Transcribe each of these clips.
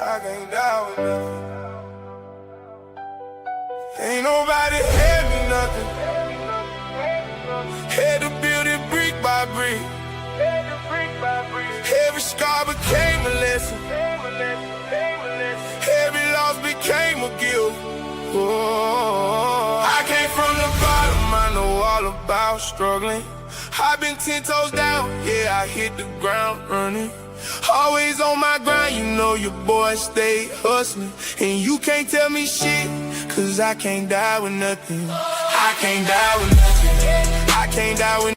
I can't die with nothing. Ain't nobody had me nothing. Had to build it brick by brick. Every scar became a lesson. Every loss became a gift. Oh, I came from the bottom, I know all about struggling. I've been 10 toes down, yeah, I hit the ground running. Always on my grind, you know your boy stay hustling. And you can't tell me shit, cause I can't die with nothing. I can't die with nothing. I can't die with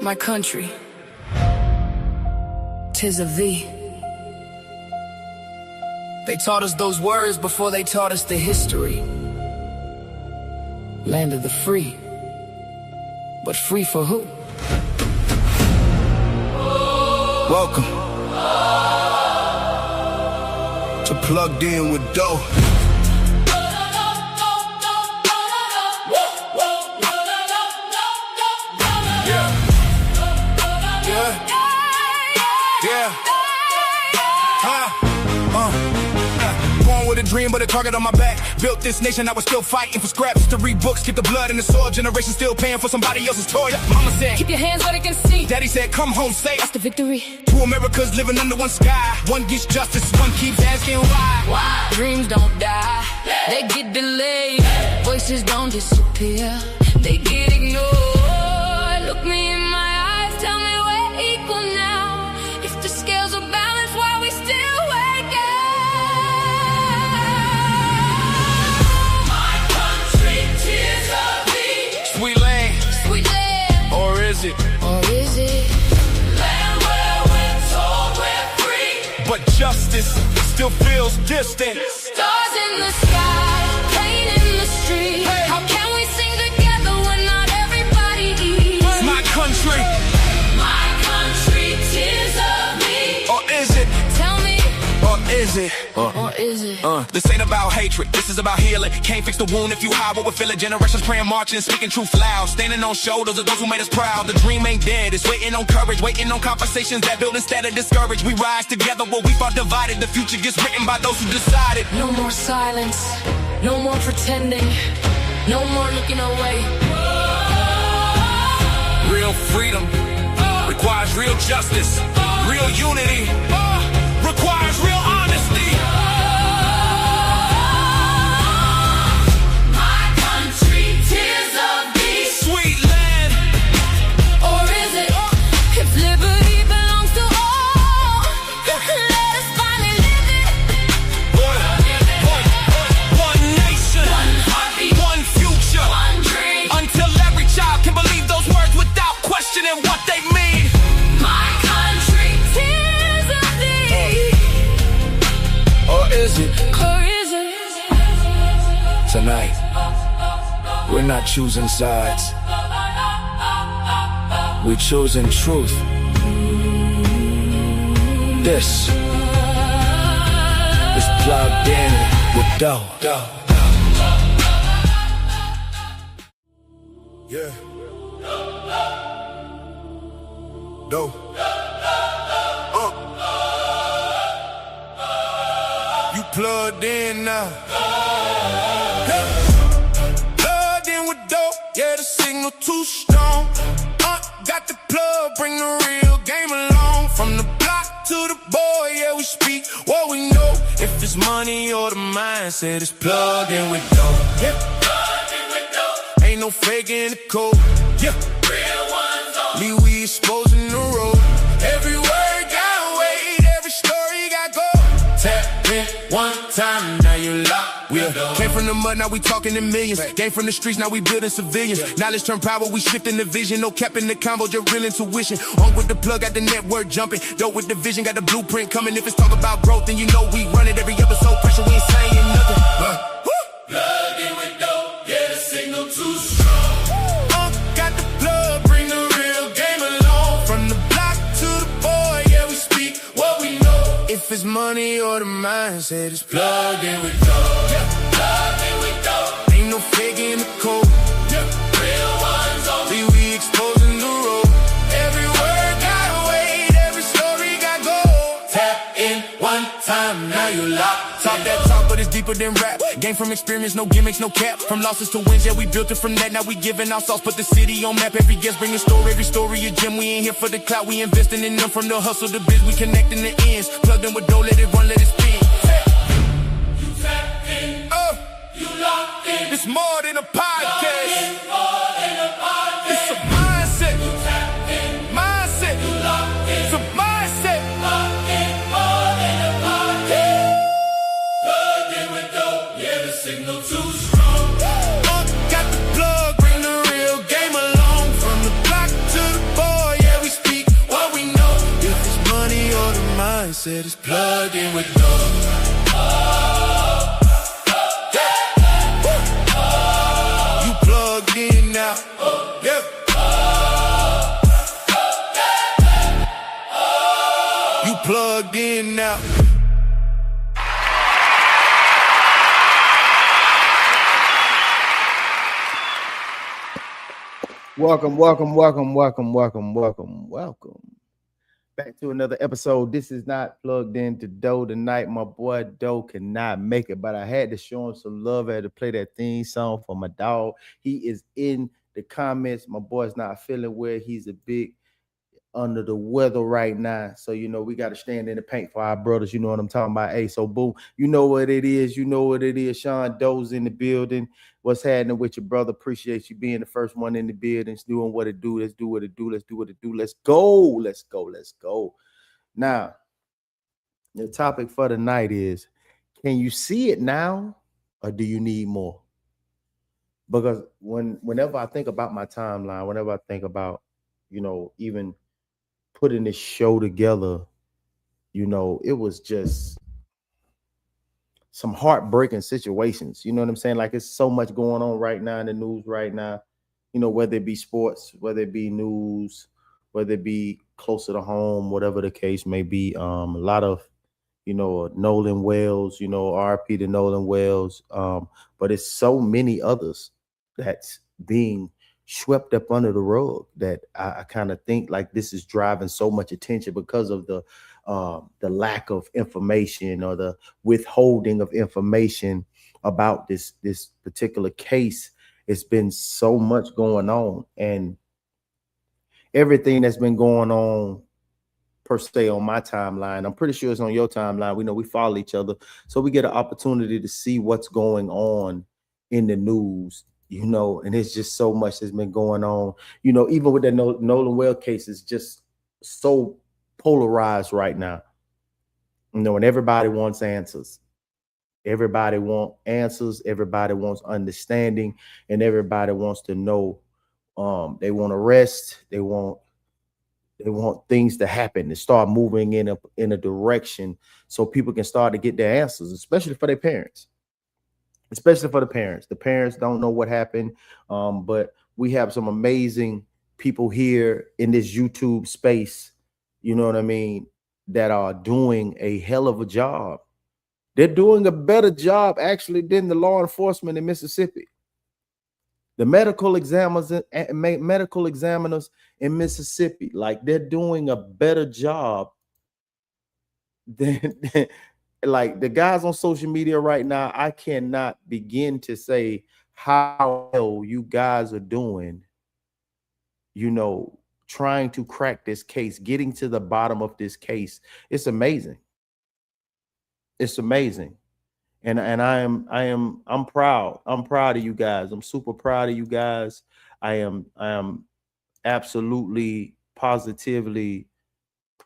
my country, 'tis of thee. They taught us those words before they taught us the history. Land of the free, but free for who? Welcome to Plugged In with Doe. Born with a dream, but a target on my back. Built this nation, I was still fighting for scraps. To read books, keep the blood in the soil. Generation still paying for somebody else's toil. Mama said, Keep your hands where they can see. Daddy said, come home safe. That's the victory. Two Americas living under one sky. One gets justice, one keeps asking why. Why? Dreams don't die, they get delayed. Voices don't disappear, they get ignored. Look me in my eyes, tell me we're equal now. If the scales are balanced, why we still wake up? My country, tears of thee. Sweet land, Sweet land, or is it? or is it land where we're told we're free? But justice still feels distant. Stars in the sky, pain in the street. How can we sing together when not everybody eats? My country, tears of me. or is it? Tell me, Or is it? or is it? This ain't about hatred, this is about healing. Can't fix the wound if you hide what we're feeling. Generations praying, marching, speaking truth loud. Standing on shoulders of those who made us proud. The dream ain't dead, it's waiting on courage. Waiting on conversations that build instead of discourage. We rise together where we fought divided. The future gets written by those who decided. No more silence, no more pretending, no more looking away. Real freedom requires real justice. Real unity requires real honesty. My country, tears of thee. Sweet land, Or is it? If liberty belongs to all, let us finally live it. one nation, One heartbeat, one future. one dream. Until every child can believe those words without questioning what they mean. My country, tears of thee. Or is it? Or is it? Tonight, we're not choosing sides. We're choosing truth. This is Plugged In with Doe. Yeah. Doe. You plugged in now. Plugged in with Doe. Yeah, the signal too strong. Got the plug, bring the real game along. From the block to the boy, yeah, we speak what we know. If it's money or the mindset, it's plugged in with Doe. Yeah. Plugged in with Doe. Ain't no faking the code. Yeah. Real ones on. Me, we exposing the road. Every word got weight, every story got gold. Tap in one time, now you locked with Yeah. Came from the mud, now we talking in millions. Came from the streets, now we building civilians. Knowledge turn power, we shifting the vision. No cap in the combo, just real intuition. On with the plug, got the network jumping. Dope with the vision, got the blueprint coming. If it's talk about growth, then you know we run it. Every episode pressure, we ain't saying nothing. Plug in with dope, yeah, the signal too strong. Got the plug, bring the real game along. From the block to the boy, yeah, we speak what we know. If it's money or the mindset, it's plugged in with dope. Yeah, plug in with dope. Ain't no faking the code. Yeah, real ones only. We exposing the road. Every word got weight, every story got gold. Tap in one time, now you locked. Talk that talk, but it's deeper than rap. Game from experience, no gimmicks, no cap. From losses to wins, yeah, we built it from that. Now we giving our sauce, put the city on map. Every guest bring a story, every story a gem. We ain't here for the clout, we investing in them. From the hustle to biz, we connecting the ends. Plugged in with dough, let it run, let it spin. You tap in, you locked in. It's more than a podcast. More than a podcast. It's a mindset. You tap in, Mindset. you locked in. It's a mindset. Locked in, more than a podcast. Plug in with dope, yeah, the signal too strong. Got the plug, bring the real game along. From the block to the boy, yeah, we speak what we know. If it's money or the mindset, it's plugged in with dough. You plugged in now. Yeah. You plugged in now. Welcome back to another episode. This is not Plugged In to Doe tonight. My boy Doe cannot make it, but I had to show him some love. I had to play that theme song for my dog. He is in the comments. My boy's not feeling well. He's a big under the weather right now. So, you know, we got to stand in the paint for our brothers. You know what I'm talking about? Hey, so boom, you know what it is. You know what it is. Sean Doe's in the building. What's happening with your brother? Appreciate you being the first one in the building. It's doing what it do. Let's do what it do. Let's do what it do. Let's go. Let's go. Let's go. Now, the topic for the night is, can you see it now or do you need more? Because whenever I think about my timeline, whenever I think about, you know, even putting this show together, you know, it was just some heartbreaking situations. You know what I'm saying? Like, it's so much going on right now in the news right now, you know, whether it be sports, whether it be news, whether it be closer to home, whatever the case may be. A lot of, you know, Nolan Wells, you know, RP to Nolan Wells. But it's so many others that's being swept up under the rug that I kind of think like this is driving so much attention because of the lack of information or the withholding of information about this particular case. It's been so much going on, and everything that's been going on per se on my timeline, I'm pretty sure it's on your timeline. We know we follow each other, so we get an opportunity to see what's going on in the news. You know, and it's just so much that's been going on. You know, even with the Nolan Well case, is just so polarized right now. You know, and everybody wants answers. Everybody wants answers. Everybody wants understanding, and everybody wants to know. They want arrest. They want things to happen and start moving in a direction so people can start to get their answers, especially for their parents. Especially for the parents. The parents don't know what happened, but we have some amazing people here in this YouTube space, you know what I mean, that are doing a hell of a job. They're doing a better job, actually, than the law enforcement in Mississippi. The medical examiners in Mississippi, like, they're doing a better job than like the guys on social media right now. I cannot begin to say how well you guys are doing, you know, trying to crack this case, getting to the bottom of this case. It's amazing. It's amazing. And I'm proud. I'm proud of you guys. I'm super proud of you guys. I am absolutely positively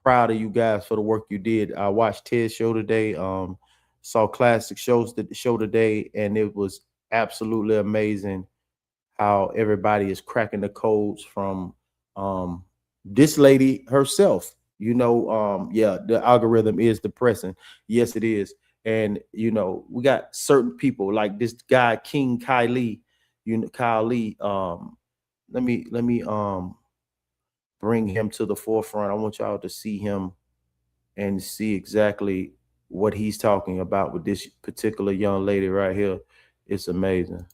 proud of you guys for the work you did. I watched Ted's show today. saw classic shows the show today, and it was absolutely amazing how everybody is cracking the codes from um this lady herself. Yeah, the algorithm is depressing. Yes, it is. And we got certain people like this guy King Kylie, Kyle Lee. Let me bring him to the forefront. I want y'all to see him and see exactly what he's talking about with this particular young lady right here. It's amazing.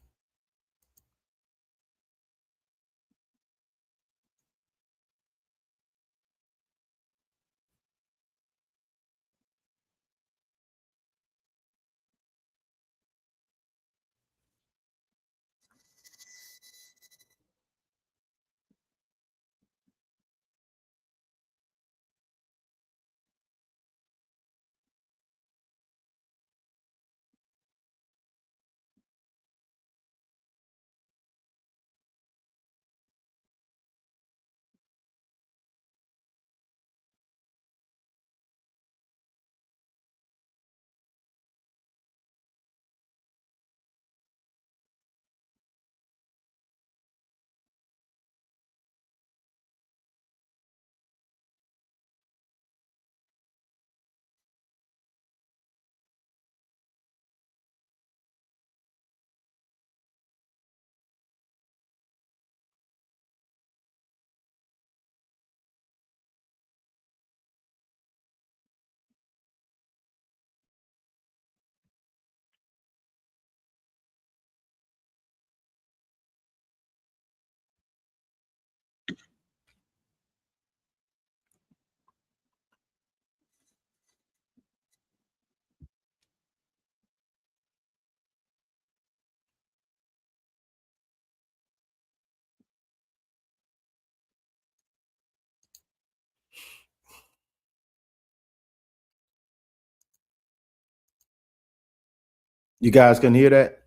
You guys can hear that?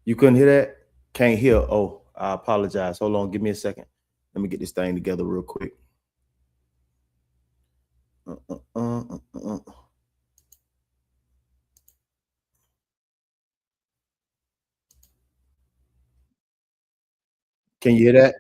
You couldn't hear that? Can't hear. Oh, I apologize. Hold on, give me a second. Let me get this thing together real quick. Uh, uh, uh, uh, uh. Can you hear that?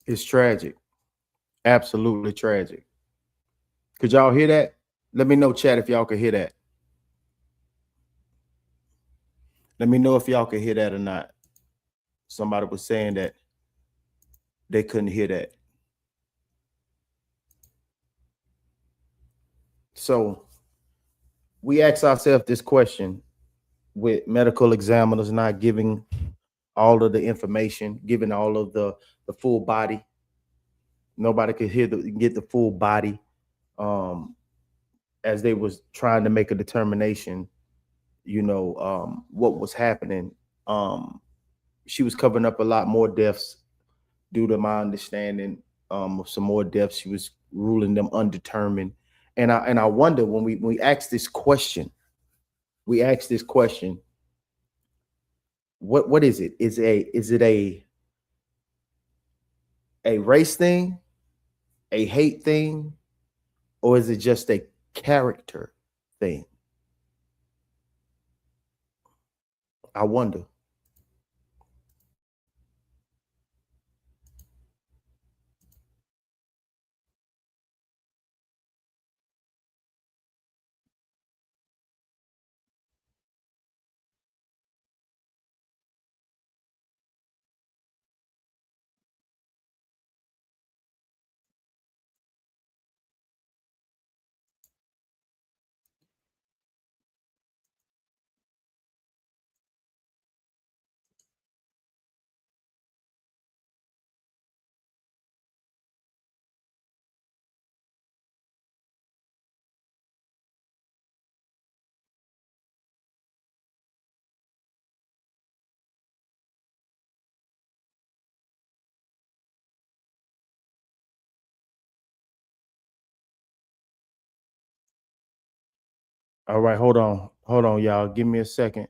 It's tragic. Absolutely tragic. Could y'all hear that? Let me know, chat, if y'all can hear that. Let me know if y'all can hear that or not. Somebody was saying that they couldn't hear that. So we ask ourselves this question with medical examiners not giving all of the information, giving all of the full body. Nobody could get the full body um, as they was trying to make a determination. What was happening. Um, she was covering up a lot more deaths due to my understanding of some more deaths. She was ruling them undetermined. And I wonder when we ask this question, we ask this question, what is it? Is it a race thing, a hate thing, or is it just a character thing? I wonder. All right, hold on, y'all. Give me a second.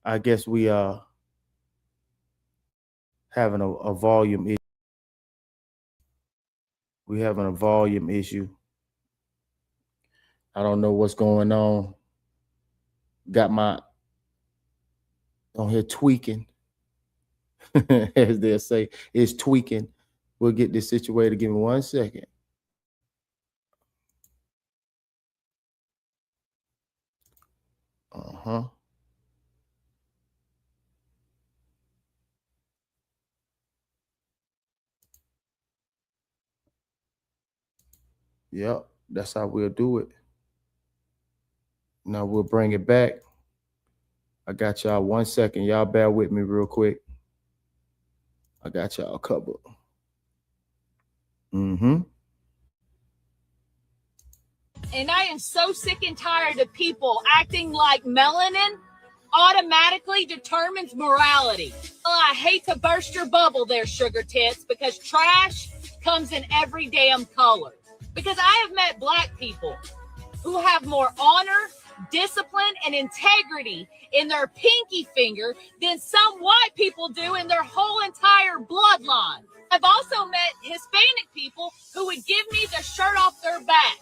I guess we having a volume issue. We having a volume issue. I don't know what's going on. Got my on here tweaking, as they say, it's tweaking. We'll get this situated. Give me 1 second. Uh-huh. Yep, that's how we'll do it. Now we'll bring it back. I got y'all 1 second. Y'all bear with me real quick. I got y'all covered. Mm-hmm. And I am so sick and tired of people acting like melanin automatically determines morality. Oh, I hate to burst your bubble there, sugar tits, because trash comes in every damn color. Because I have met black people who have more honor, discipline, and integrity in their pinky finger than some white people do in their whole entire bloodline. I've also met Hispanic people who would give me the shirt off their back,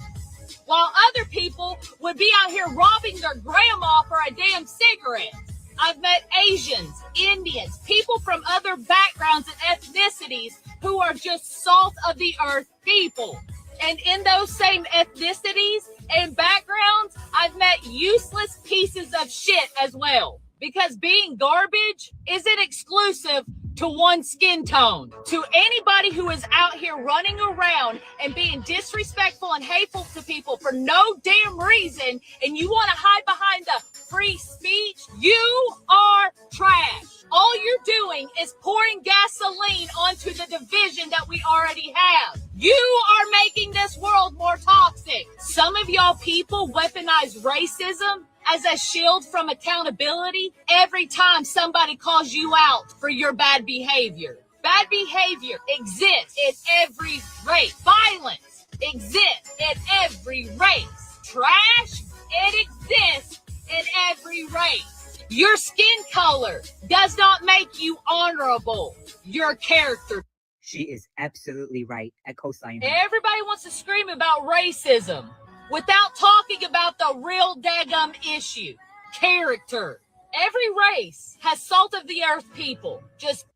while other people would be out here robbing their grandma for a damn cigarette. I've met Asians, Indians, people from other backgrounds and ethnicities who are just salt of the earth people. And in those same ethnicities and backgrounds, I've met useless pieces of shit as well. Because being garbage isn't exclusive to one skin tone. To anybody who is out here running around and being disrespectful and hateful to people for no damn reason, and you want to hide behind the free speech, you are trash. All you're doing is pouring gasoline onto the division that we already have. You are making this world more toxic. Some of y'all people weaponize racism as a shield from accountability every time somebody calls you out for your bad behavior. Bad behavior exists in every race. Violence exists in every race. Trash, it exists in every race. Your skin color does not make you honorable. Your character. She is absolutely right. I co-sign her. Everybody wants to scream about racism without talking about the real daggum issue, character. Every race has salt of the earth people. Just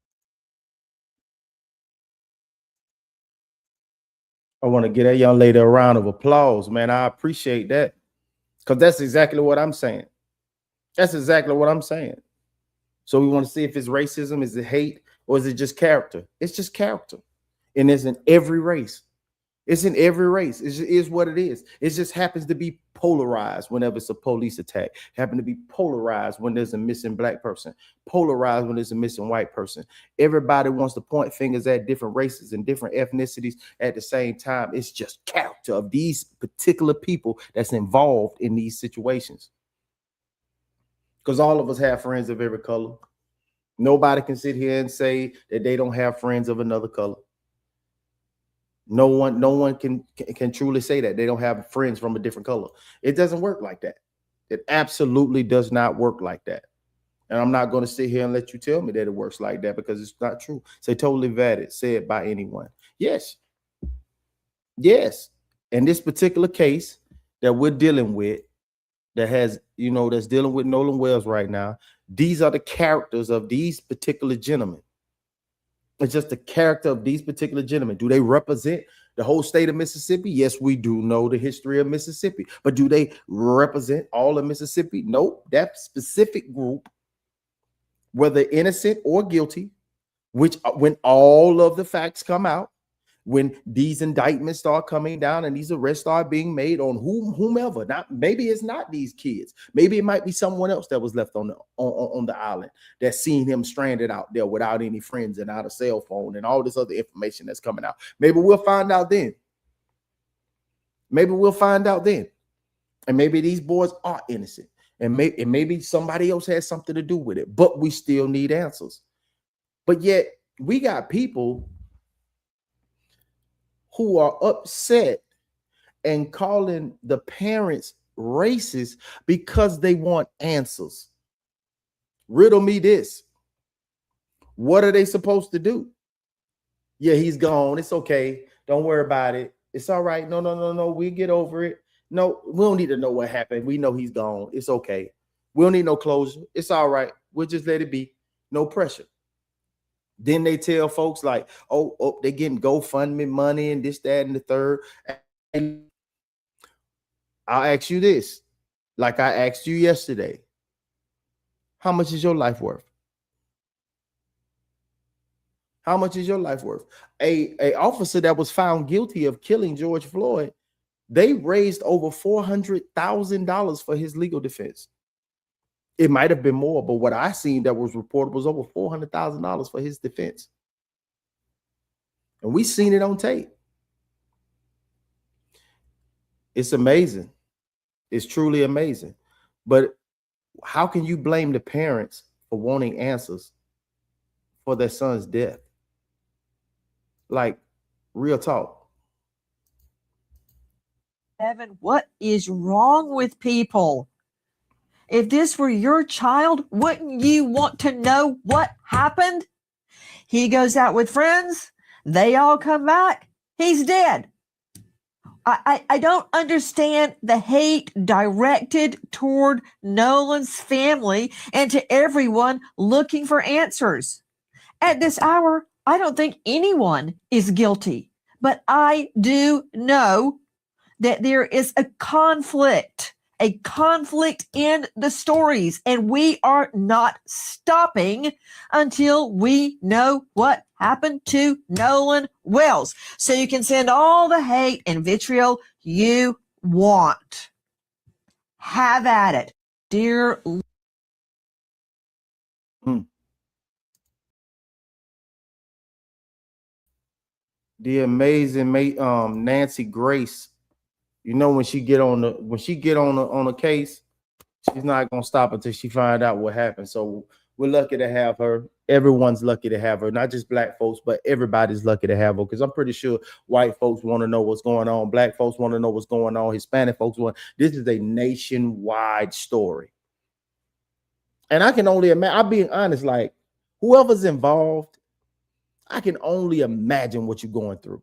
I want to give that young lady a round of applause, man. I appreciate that, because that's exactly what I'm saying. That's exactly what I'm saying. So we want to see if it's racism, is it hate, or is it just character? It's just character. And it's in every race. It's in every race. It is what it is. It just happens to be polarized whenever it's a police attack. Happen to be polarized when there's a missing black person. Polarized when there's a missing white person. Everybody wants to point fingers at different races and different ethnicities at the same time. It's just character of these particular people that's involved in these situations. Because all of us have friends of every color. Nobody can sit here and say that they don't have friends of another color. No one can truly say that they don't have friends from a different color. It doesn't work like that. It absolutely does not work like that. And I'm not going to sit here and let you tell me that it works like that, because it's not true. Say totally valid, said by anyone. Yes. Yes. In this particular case that we're dealing with, that has, that's dealing with Nolan Wells right now, these are the characters of these particular gentlemen. It's just the character of these particular gentlemen. Do they represent the whole state of Mississippi? Yes, we do know the history of Mississippi. But do they represent all of Mississippi? Nope. That specific group, whether innocent or guilty, which when all of the facts come out, when these indictments start coming down and these arrests start being made on whomever, not maybe it's not these kids, maybe it might be someone else that was left on the island that's seen him stranded out there without any friends and out a cell phone and all this other information that's coming out. Maybe we'll find out then. Maybe we'll find out then, and maybe these boys are innocent, and maybe somebody else has something to do with it. But we still need answers. But yet we got people who are upset and calling the parents racist because they want answers. Riddle me this. What are they supposed to do? Yeah, he's gone. It's okay. Don't worry about it. It's all right. No. We get over it. No, we don't need to know what happened. We know he's gone. It's okay. We don't need no closure. It's all right. We'll just let it be. No pressure. Then they tell folks like, oh, they're getting GoFundMe money and this, that, and the third. And I'll ask you this, like I asked you yesterday. How much is your life worth? How much is your life worth? A officer that was found guilty of killing George Floyd, they raised over $400,000 for his legal defense. It might have been more, but what I seen that was reported was over $400,000 for his defense. And we seen it on tape. It's amazing. It's truly amazing. But how can you blame the parents for wanting answers for their son's death? Like, real talk. Evan, what is wrong with people? If this were your child, wouldn't you want to know what happened? He goes out with friends. They all come back. He's dead. I don't understand the hate directed toward Nolan's family and to everyone looking for answers. At this hour, I don't think anyone is guilty, but I do know that there is a conflict in the stories, and we are not stopping until we know what happened to Nolan Wells. So you can send all the hate and vitriol you want. Have at it, dear. The amazing Nancy Grace. You know, when she get on a case, she's not gonna stop until she find out what happened. So we're lucky to have her. Everyone's lucky to have her, not just black folks, but everybody's lucky to have her. Because I'm pretty sure white folks want to know what's going on, black folks want to know what's going on, Hispanic folks want. This is a nationwide story, and I can only imagine. I'm being honest, like whoever's involved, I can only imagine what you're going through.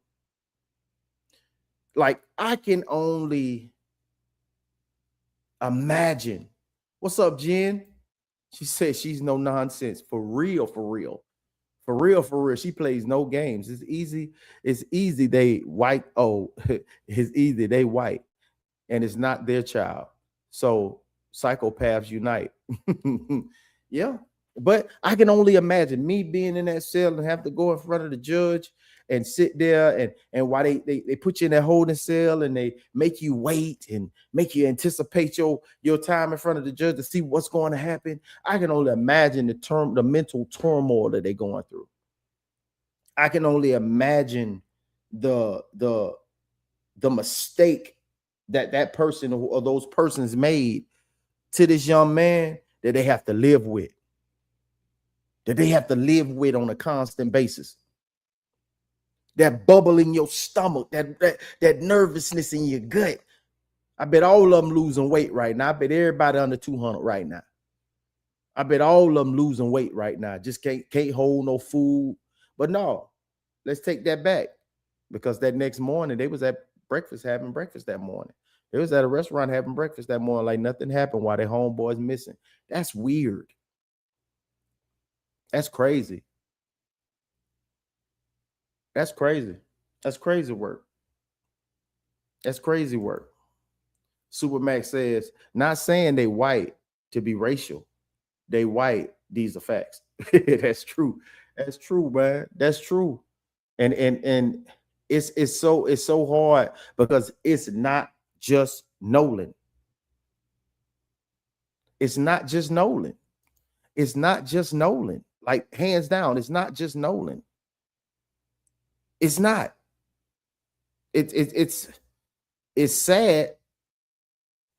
Like, I can only imagine. What's up, Jen? She said she's no nonsense. For real. She plays no games. It's easy. They white. Oh, it's easy. They white. And it's not their child. So psychopaths unite. Yeah. But I can only imagine me being in that cell and have to go in front of the judge and sit there and while they put you in that holding cell and they make you wait and make you anticipate your time in front of the judge to see what's going to happen. I can only imagine the mental turmoil that they're going through. I can only imagine the mistake that person or those persons made to this young man that they have to live with. That they have to live with on a constant basis. That bubble in your stomach, that nervousness in your gut. I bet all of them losing weight right now. I bet everybody under 200 right now. I bet all of them losing weight right now. Just can't hold no food. But no, let's take that back. Because that next morning, they was at breakfast having breakfast that morning. They was at a restaurant having breakfast that morning like nothing happened while their homeboys missing. That's weird. That's crazy. That's crazy. That's crazy work. That's crazy work. Supermax says, not saying they white to be racial. They white. These are facts. That's true. That's true, man. That's true. And it's so hard because it's not just Nolan. It's not just Nolan. It's not just Nolan. Like, hands down, it's not just Nolan. It's not. It's sad.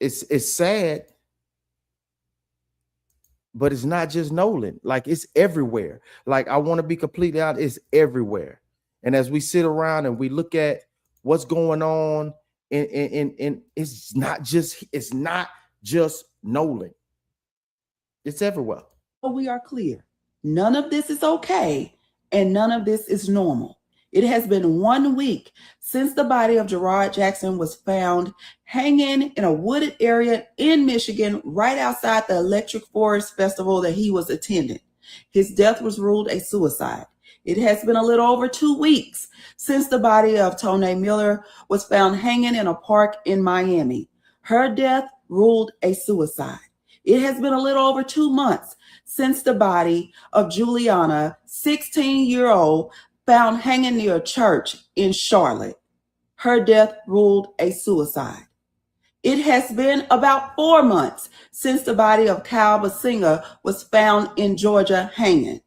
It's sad, but it's not just Nolan. Like, it's everywhere. Like, I want to be completely honest, it's everywhere. And as we sit around and we look at what's going on And it's not just Nolan. It's everywhere. We are clear. None of this is okay, and none of this is normal. It has been 1 week since the body of Gerard Jackson was found hanging in a wooded area in Michigan, right outside the Electric Forest Festival that he was attending. His death was ruled a suicide. It has been a little over 2 weeks since the body of Tone Miller was found hanging in a park in Miami. Her death ruled a suicide. It has been a little over 2 months since the body of Juliana, 16-year-old, found hanging near a church in Charlotte. Her death ruled a suicide. It has been about 4 months since the body of Kyle Basinga was found in Georgia hanging.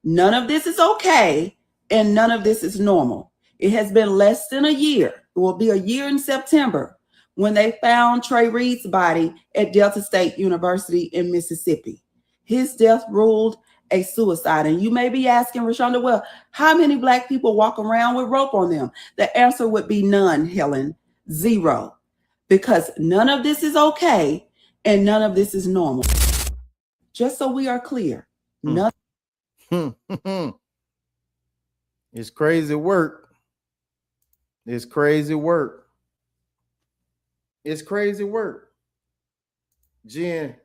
None of this is okay, and none of this is normal. It has been less than a year. It will be a year in September when they found Trey Reed's body at Delta State University in Mississippi. His death ruled a suicide. And you may be asking, Rashonda, well, how many Black people walk around with rope on them? The answer would be none, Helen, 0. Because none of this is okay, and none of this is normal. Just so we are clear, none. It's crazy work. It's crazy work. It's crazy work. Jen,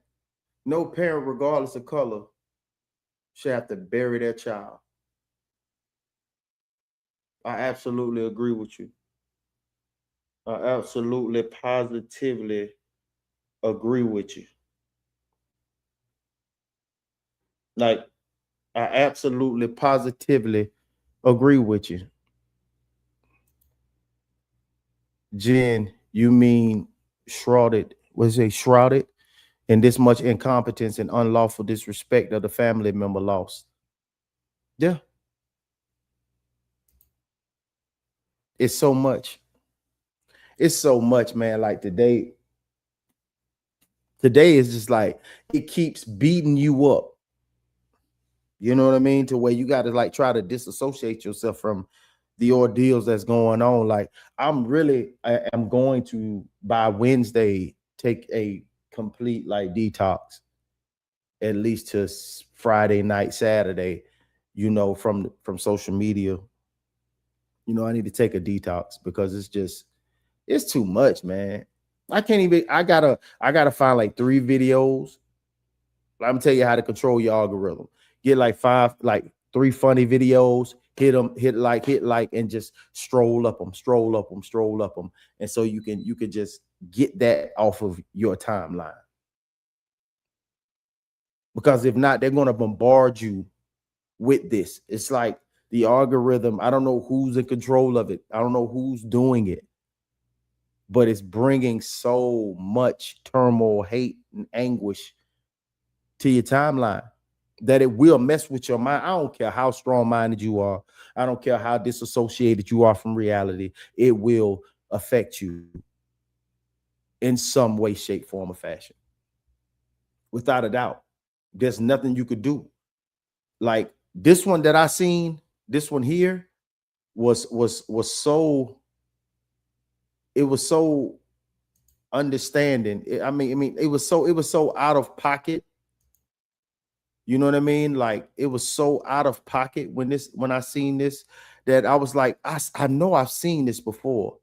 no parent, regardless of color, should have to bury their child. I absolutely agree with you. I absolutely, positively agree with you. Like, I absolutely, positively agree with you. Jen, you mean shrouded, shrouded in this much incompetence and unlawful disrespect of the family member lost. Yeah. It's so much. It's so much, man. Like today is just like, it keeps beating you up. You know what I mean? To where you got to like try to disassociate yourself from the ordeals that's going on. Like I am going to by Wednesday take a complete like detox, at least to Friday night, Saturday, you know, from social media. You know, I need to take a detox because it's too much, man. I can't even, I gotta find like 3 videos. Let me tell you how to control your algorithm. Get like 3 funny videos, hit like, and just stroll up them. And so you can just get that off of your timeline. Because if not, they're going to bombard you with this. It's like the algorithm. I don't know who's in control of it. I don't know who's doing it, but it's bringing so much turmoil, hate, and anguish to your timeline that it will mess with your mind. I don't care how strong-minded you are. I don't care how disassociated you are from reality. It will affect you in some way, shape, form, or fashion. Without a doubt. There's nothing you could do. Like this one that I seen, this one here was so, it was so understanding. I mean, it was so out of pocket. You know what I mean? Like it was so out of pocket when I seen this that I was like, I know I've seen this before.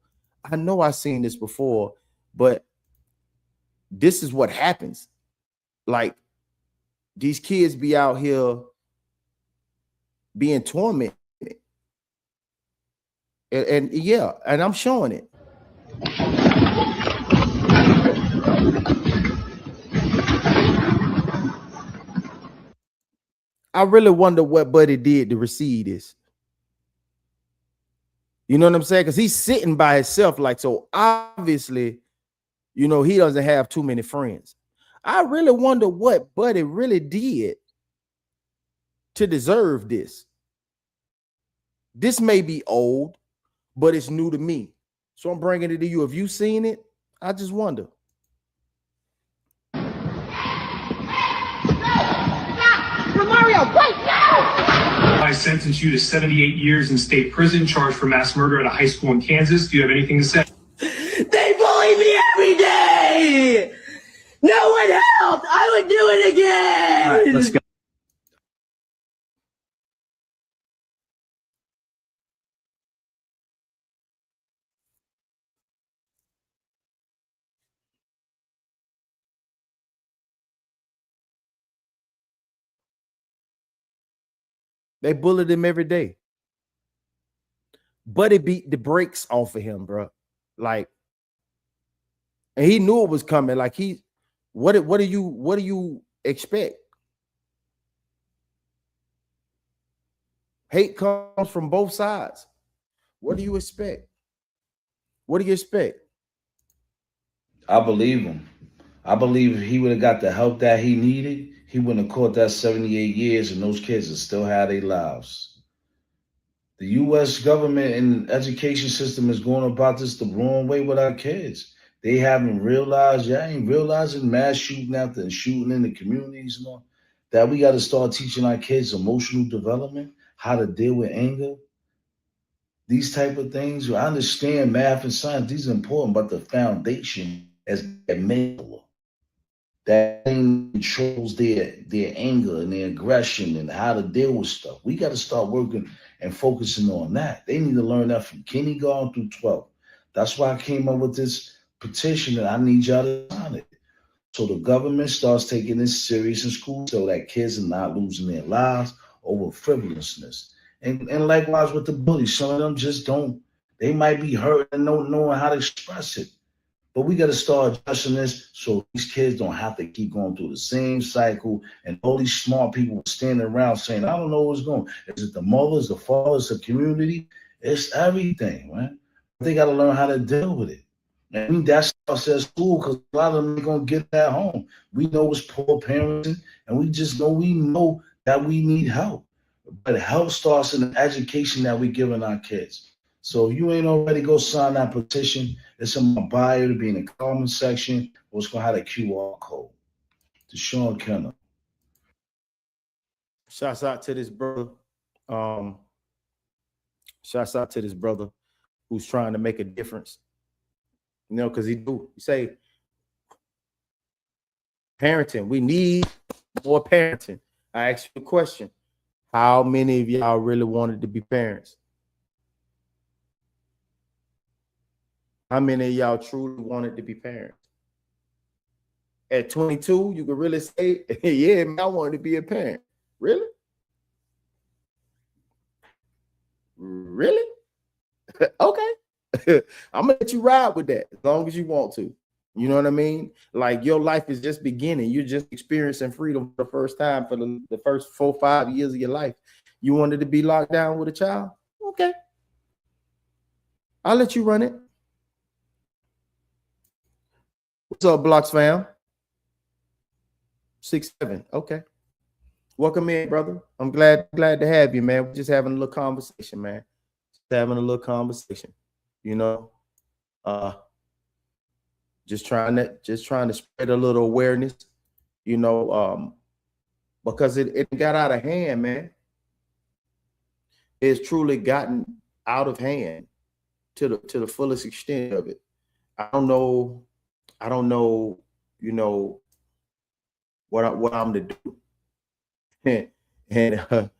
But this is what happens. Like these kids be out here being tormented. And yeah, and I'm showing it. I really wonder what Buddy did to receive this. You know what I'm saying? Because he's sitting by himself, like, so obviously, you know, he doesn't have too many friends. I really wonder what Buddy really did to deserve this. This may be old, but it's new to me. So I'm bringing it to you. Have you seen it? I just wonder. Mario, wait, no! I sentence you to 78 years in state prison, charged for mass murder at a high school in Kansas. Do you have anything to say? They every day. No one helped. I would do it again. All right, let's go. They bullied him every day. But it beat the brakes off of him, bro. Like, and he knew it was coming. Like, what do you expect? Hate comes from both sides. What do you expect? What do you expect? I believe him. I believe if he would have got the help that he needed, he wouldn't have caught that 78 years, and those kids would still have their lives. The U.S. government and education system is going about this the wrong way with our kids. They haven't realized, ain't realizing mass shooting after and shooting in the communities and all, that we got to start teaching our kids emotional development, how to deal with anger, these type of things. I understand math and science, these are important, but the foundation is mental. That thing controls their anger and their aggression and how to deal with stuff. We got to start working and focusing on that. They need to learn that from kindergarten through 12. That's why I came up with this petition that I need y'all to sign it. So the government starts taking this serious in school so that kids are not losing their lives over frivolousness. And likewise with the bullies, some of them just don't, they might be hurt and don't know how to express it. But we got to start addressing this so these kids don't have to keep going through the same cycle. And all these smart people standing around saying, I don't know what's going on. Is it the mothers, the fathers, the community? It's everything, man. They got to learn how to deal with it. And that's us at school because a lot of them ain't going to get that home. We know it's poor parenting, and we know that we need help. But help starts in the education that we're giving our kids. So if you ain't already, go sign that petition. It's in my bio to be in the comment section, or it's going to have a QR code. To Sean Kenner. Shouts out to this brother. Shouts out to this brother who's trying to make a difference. You know, because he say parenting. We need more parenting. I asked you a question. How many of y'all really wanted to be parents? How many of y'all truly wanted to be parents? At 22, you could really say, yeah, man, I wanted to be a parent. Really? Really? Okay. I'm gonna let you ride with that as long as you want to. You know what I mean? Like your life is just beginning. You're just experiencing freedom for the first time for the first 4-5 years of your life. You wanted to be locked down with a child? Okay. I'll let you run it. What's up, Blocks fam? 6'7". Okay. Welcome in, brother. I'm glad to have you, man. We're just having a little conversation, man. Just having a little conversation. You know, just trying to spread a little awareness, you know, because it got out of hand, man. It's truly gotten out of hand to the fullest extent of it. I don't know, you know, what I'm to do. And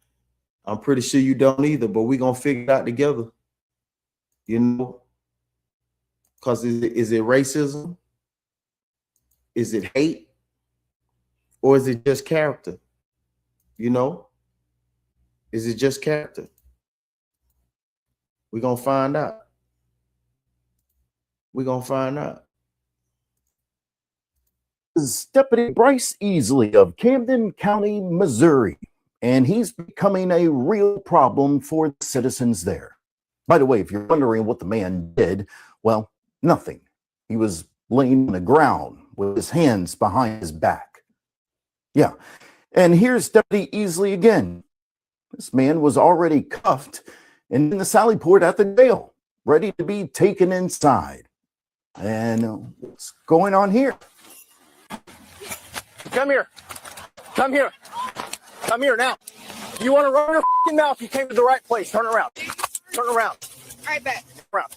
I'm pretty sure you don't either, but we're gonna figure it out together. You know, because is it racism? Is it hate? Or is it just character? You know? Is it just character? We're gonna find out. We're gonna find out. Is Deputy Bryce Easley of Camden County, Missouri, and he's becoming a real problem for the citizens there. By the way, if you're wondering what the man did, well, nothing. He was laying on the ground with his hands behind his back. Yeah, and here's Deputy Easley again. This man was already cuffed and in the sally port at the jail, ready to be taken inside. And what's going on here? Come here. Come here. Come here now. You want to run your f***ing mouth? You came to the right place. Turn around. Turn around. Right back. Around.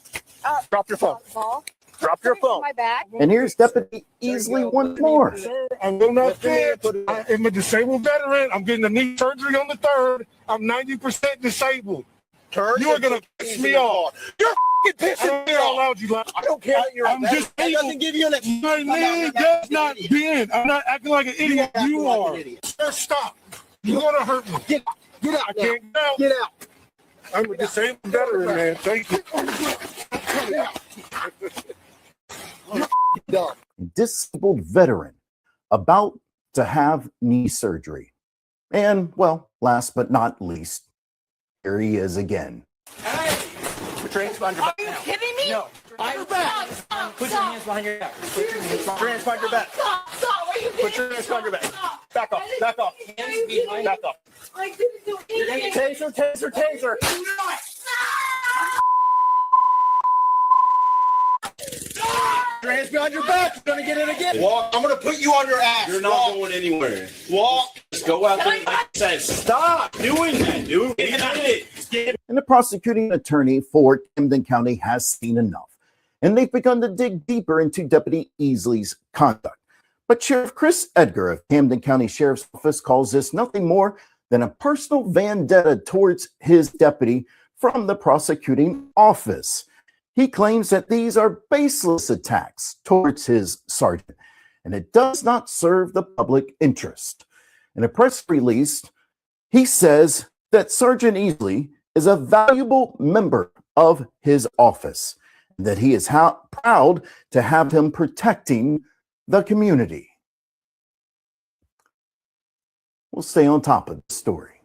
Drop your phone. Ball. Drop your phone. My bag. And here's Deputy Easley once more. Sir, I will not fit. I am a disabled veteran. I'm getting a knee surgery on the 3rd. I'm 90% disabled. You are gonna piss me off. You're pissing me off. I don't care. I'm just that doesn't give you an excuse. My name does not bend. I'm not acting like an idiot. You are. Sir, stop. You're gonna hurt me. Get out. I can't get out. Get out. I'm a disabled veteran, man. Thank you. Disabled veteran about to have knee surgery. And, well, last but not least, here he is again. Put your hands behind your back. Are you kidding me? No. Put your hands behind your back. Put your hands behind your back. Stop. Are you kidding Put your hands behind your back. Back off. Back off. Back off. I didn't do anything. Taser. Your hands behind your back. You're gonna get it again. Walk. I'm gonna put you on your ass. You're not going anywhere. Walk. Just go out there and say, stop doing that, dude. Get it. And the prosecuting attorney for Camden County has seen enough. And they've begun to dig deeper into Deputy Easley's conduct. But Sheriff Chris Edgar of Camden County Sheriff's Office calls this nothing more than a personal vendetta towards his deputy from the prosecuting office. He claims that these are baseless attacks towards his sergeant, and it does not serve the public interest. In a press release, he says that Sergeant Easley is a valuable member of his office, and that he is proud to have him protecting the community. We'll stay on top of the story.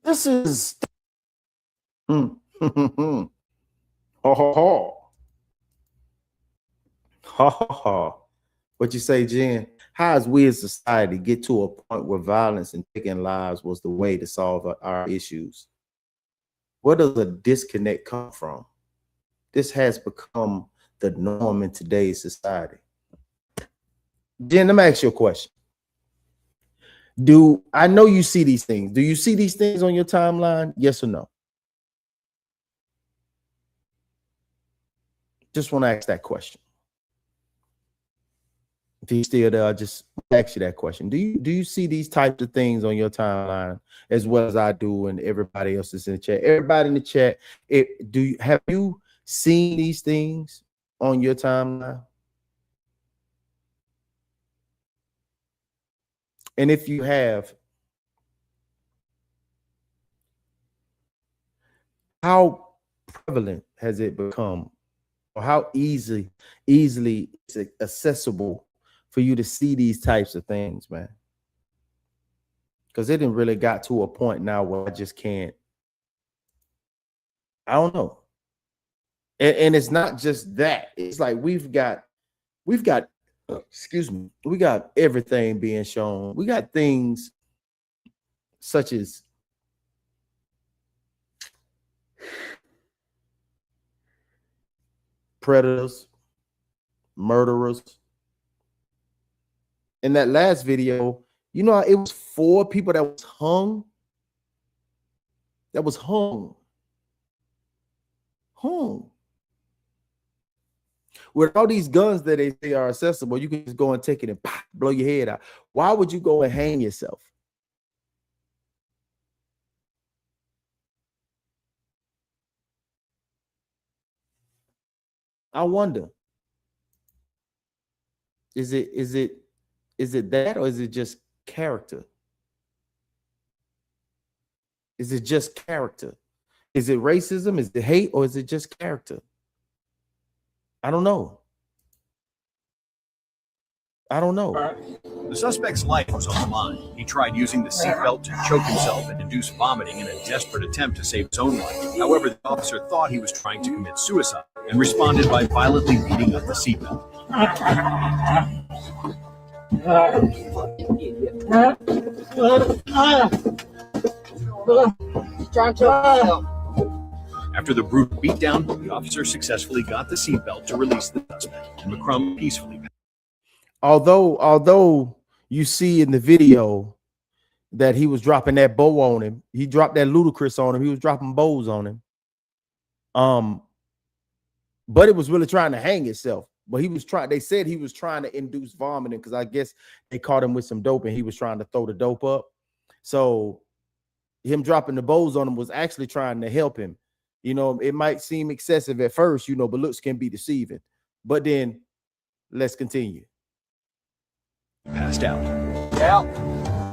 This is... Ha ha ha. Ha ha ha. What you say, Jen? How as we as society get to a point where violence and taking lives was the way to solve our issues? Where does the disconnect come from? This has become the norm in today's society. Jen, let me ask you a question. I know you see these things. Do you see these things on your timeline? Yes or no? Just want to ask that question. If you're still there, I'll just ask you that question. Do you see these types of things on your timeline as well as I do and everybody else is in the chat? Everybody in the chat, have you seen these things on your timeline? And if you have, how prevalent has it become? Or how easily is it accessible for you to see these types of things, man? Because it didn't really got to a point now where I just can't. I don't know. And it's not just that. It's like we've got excuse me, we got everything being shown. We got things such as predators, murderers. In that last video, you know, it was 4 people that was hung. Hung. With all these guns that they say are accessible, you can just go and take it and pop, blow your head out. Why would you go and hang yourself? I wonder. Is it that, or is it just character? Is it just character? Is it racism? Is it hate, or is it just character? I don't know. The suspect's life was on the line. He tried using the seatbelt to choke himself and induce vomiting in a desperate attempt to save his own life. However, the officer thought he was trying to commit suicide and responded by violently beating up the seatbelt. After the brutal beatdown, the officer successfully got the seatbelt to release the suspect, and McCrum peacefully. Although you see in the video that he was dropping that bow on him, he dropped that ludicrous on him. He was dropping bows on him. but it was really trying to hang itself. But they said he was trying to induce vomiting because I guess they caught him with some dope and he was trying to throw the dope up. So him dropping the bows on him was actually trying to help him. You know, it might seem excessive at first, you know, but looks can be deceiving. But then let's continue. Passed out. Yeah.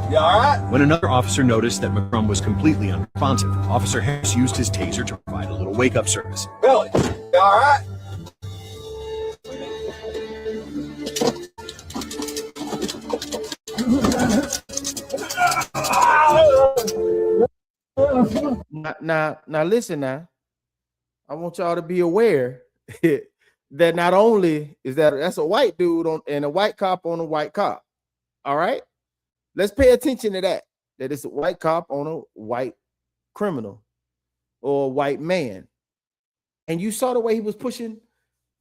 You all right? When another officer noticed that McCrum was completely unresponsive, Officer Harris used his taser to provide a little wake-up service. Billy, you all right? Now, listen now. I want y'all to be aware that not only is that's a white dude and a white cop on a white cop. All right? Let's pay attention to that it's a white cop on a white criminal or a white man. And you saw the way he was pushing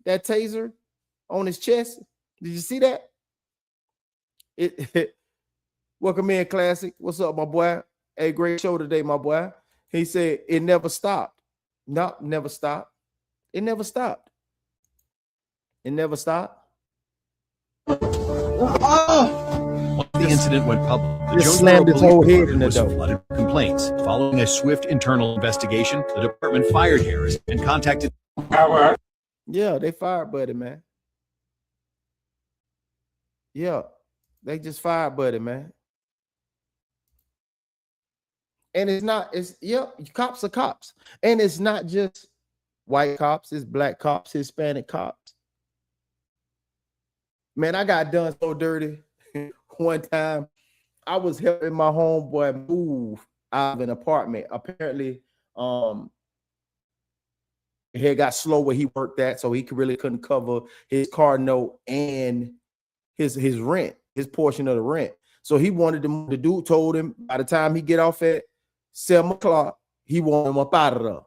that taser on his chest. Did you see that? Welcome in, Classic. What's up, my boy? Hey, great show today, my boy. He said it never stopped. No, never stopped. It never stopped. It never stopped. Once the incident went public, the Just slammed his whole head in the was door. flooded with complaints. Following a swift internal investigation, the department fired Harris and contacted. Yeah, they fired Buddy, man. Yeah, they just fired Buddy, man. And cops are cops. And it's not just white cops, it's black cops, Hispanic cops. Man, I got done so dirty one time. I was helping my homeboy move out of an apartment. Apparently, it got slow where he worked at, so he couldn't cover his car note and his rent, his portion of the rent. So he wanted to move. The dude told him by the time he get off at 7 o'clock, he wanted him up out of there.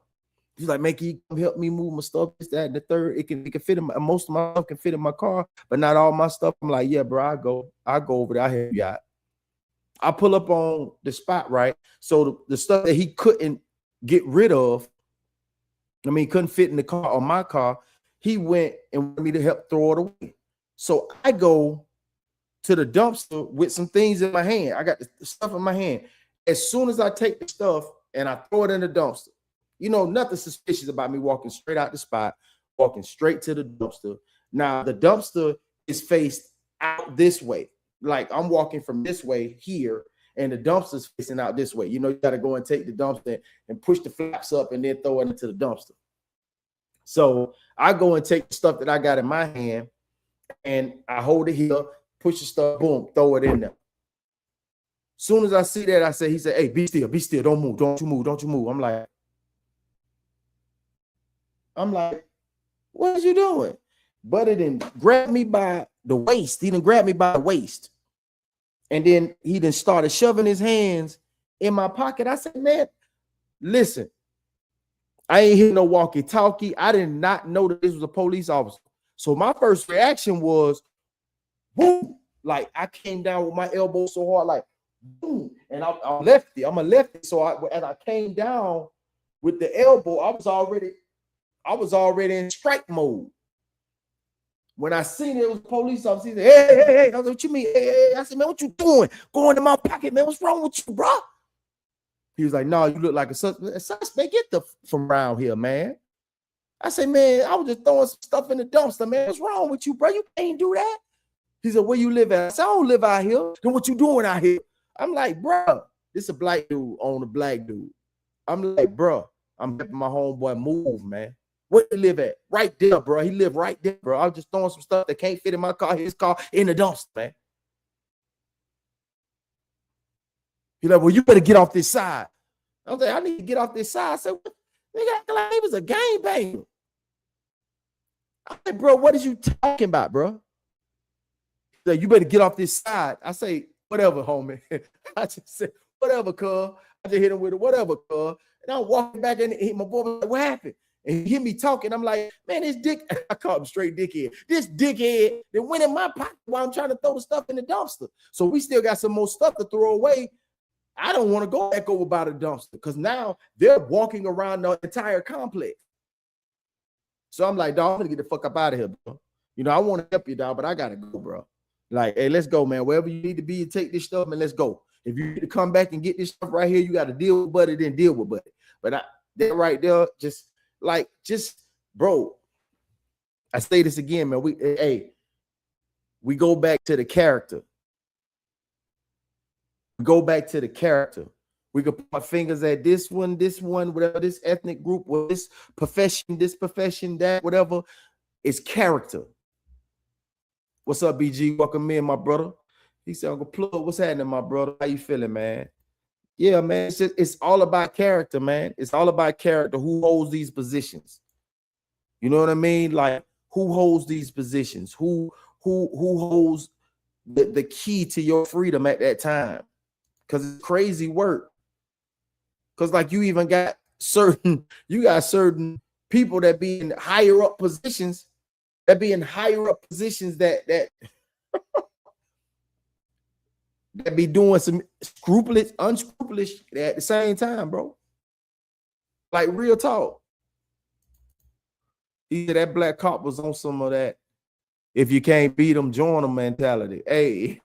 He's like, man, can you come help me move my stuff? This, that, and the third. It can fit in most of my stuff can fit in my car, but not all my stuff. I'm like, yeah, bro, I go over there. I help you out. I pull up on the spot, right? So the stuff that he couldn't get rid of, couldn't fit in the car or my car, he went and wanted me to help throw it away. So I go to the dumpster with some things in my hand. I got the stuff in my hand. As soon as I take the stuff and I throw it in the dumpster, you know, nothing suspicious about me walking straight out the spot, walking straight to the dumpster. Now, the dumpster is faced out this way. Like I'm walking from this way here, and the dumpster's facing out this way. You know, you got to go and take the dumpster and push the flaps up and then throw it into the dumpster. So I go and take the stuff that I got in my hand, and I hold it here, push the stuff, boom, throw it in there. Soon as I see that, he said, hey, be still, don't move, don't you move. I'm like, what are you doing? But it didn't grab me by the waist. He didn't grab me by the waist. And then he then started shoving his hands in my pocket. I said, man, listen, I ain't hear no walkie-talkie. I did not know that this was a police officer. So my first reaction was, boom. Like I came down with my elbow so hard, like, boom. And I'm a lefty. So as I came down with the elbow, I was already in strike mode. When I seen it was a police officer, he said, hey. I was like, what you mean? Hey. I said, man, what you doing? Going in my pocket, man. What's wrong with you, bro? He was like, no, you look like a suspect. Get from around here, man. I said, man, I was just throwing some stuff in the dumpster, man. What's wrong with you, bro? You can't do that. He said, where you live at? I said, I don't live out here. Then what you doing out here? I'm like, bro, this a black dude on a black dude. I'm like, bro, I'm helping my homeboy move, man. Where you live at? Right there, bro. He lived right there, bro. I was just throwing some stuff that can't fit in my car, his car, in the dumpster, man. He's like, well, you better get off this side. I was like, I need to get off this side. I said, nigga, like he was a gangbanger. I said, bro, what is you talking about, bro? He's like, you better get off this side. I say, whatever, homie. I just said, whatever, cuz. I just hit him with it, whatever, cuz. And I'm walking back and my boy was like, what happened? And he hear me talking. I'm like, man, this dick, I call him straight dickhead. This dickhead that went in my pocket while I'm trying to throw the stuff in the dumpster. So we still got some more stuff to throw away. I don't want to go back over by the dumpster because now they're walking around the entire complex. So I'm like, dog, I'm gonna get the fuck up out of here, bro. You know, I want to help you, dog, but I gotta go, bro. Like, hey, let's go, man. Wherever you need to be and take this stuff, man, let's go. If you need to come back and get this stuff right here, you got to deal with Buddy, then deal with Buddy. But that right there, just bro, I say this again, man. We go back to the character. We go back to the character. We could put our fingers at this one, whatever, this ethnic group, or this profession, that, whatever. It's character. What's up, BG? Welcome in, my brother. He said, Uncle Plug, what's happening, my brother? How you feeling, man? Yeah, man. It's all about character, man. It's all about character. Who holds these positions? You know what I mean? Like, who holds these positions? Who holds the key to your freedom at that time? Because it's crazy work. Because like you even got certain people that be in higher up positions, that that be doing some unscrupulous at the same time, bro. Like real talk. Either that black cop was on some of that. If you can't beat them, join them mentality. Hey,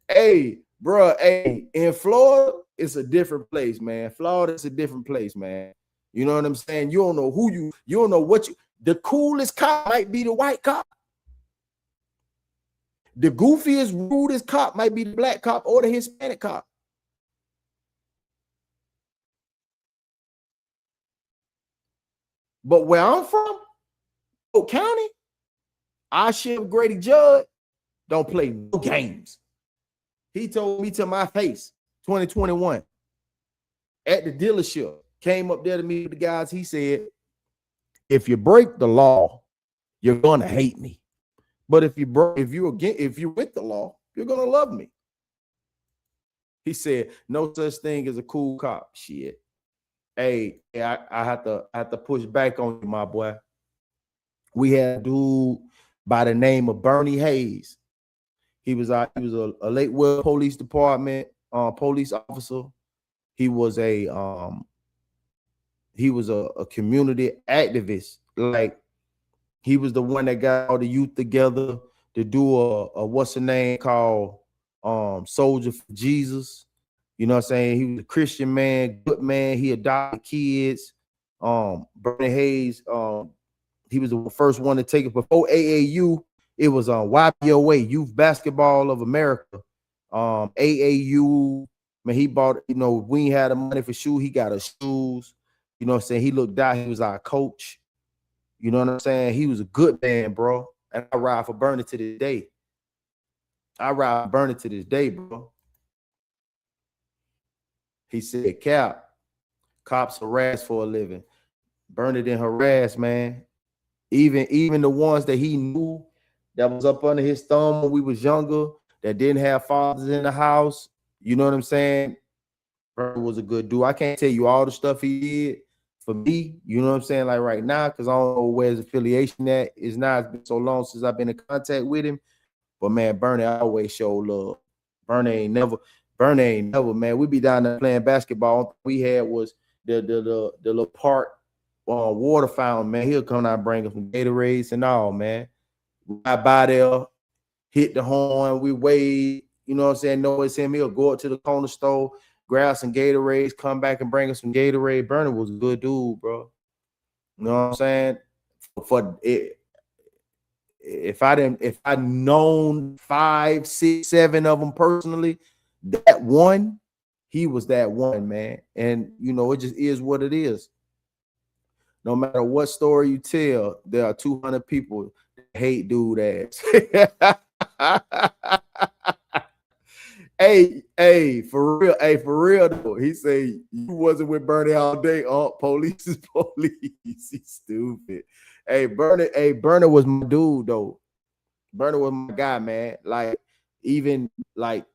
hey, bro. Hey, in Florida, it's a different place, man. Florida is a different place, man. You know what I'm saying? You don't know you don't know the coolest cop might be the white cop. The goofiest, rudest cop might be the black cop or the Hispanic cop. But where I'm from, Oak County, our Sheriff Grady Judd don't play no games. He told me to my face, 2021, at the dealership, came up there to meet with the guys. He said, if you break the law, you're gonna hate me. But if you're with the law, you're gonna love me. He said, no such thing as a cool cop. Shit. Hey, I have to push back on you, my boy. We had a dude by the name of Bernie Hayes. He was a Lakewell Police Department police officer. He was a community activist. Like, he was the one that got all the youth together to do a what's the name called Soldier for Jesus. You know what I'm saying? He was a Christian man, good man. He adopted kids. Bernie Hayes, he was the first one to take it before AAU. It was YBOA, Youth Basketball of America. AAU, man, he bought, we ain't had the money for shoes. He got us shoes. You know what I'm saying? He looked out. He was our coach. You know what I'm saying? He was a good man, bro. And I ride for Bernie to this day. Bro. He said, Cap, cops harass for a living. Bernie didn't harass, man. Even the ones that he knew that was up under his thumb when we was younger, that didn't have fathers in the house. You know what I'm saying? Bernie was a good dude. I can't tell you all the stuff he did for me, you know what I'm saying, like right now, because I don't know where his affiliation at is now. It's been so long since I've been in contact with him. But man, Bernie always showed love. Bernie ain't never, man. We be down there playing basketball. We had was the little park water fountain, man. He'll come out and bring us some Gatorades and all, man. I by there, hit the horn, we wave, you know what I'm saying? No, it's him. He'll go up to the corner store, grab some Gatorades, come back and bring us some Gatorade. Bernie was a good dude, bro. You know what I'm saying? For it, if I known 5, 6, 7 of them personally, that one, he was that one, man. And it just is what it is. No matter what story you tell, there are 200 people that hate dude ass. Hey, for real though. He say you wasn't with Bernie all day. Oh, police is police. He's stupid. Hey, Bernie was my dude though. Bernie was my guy, man. Like, even like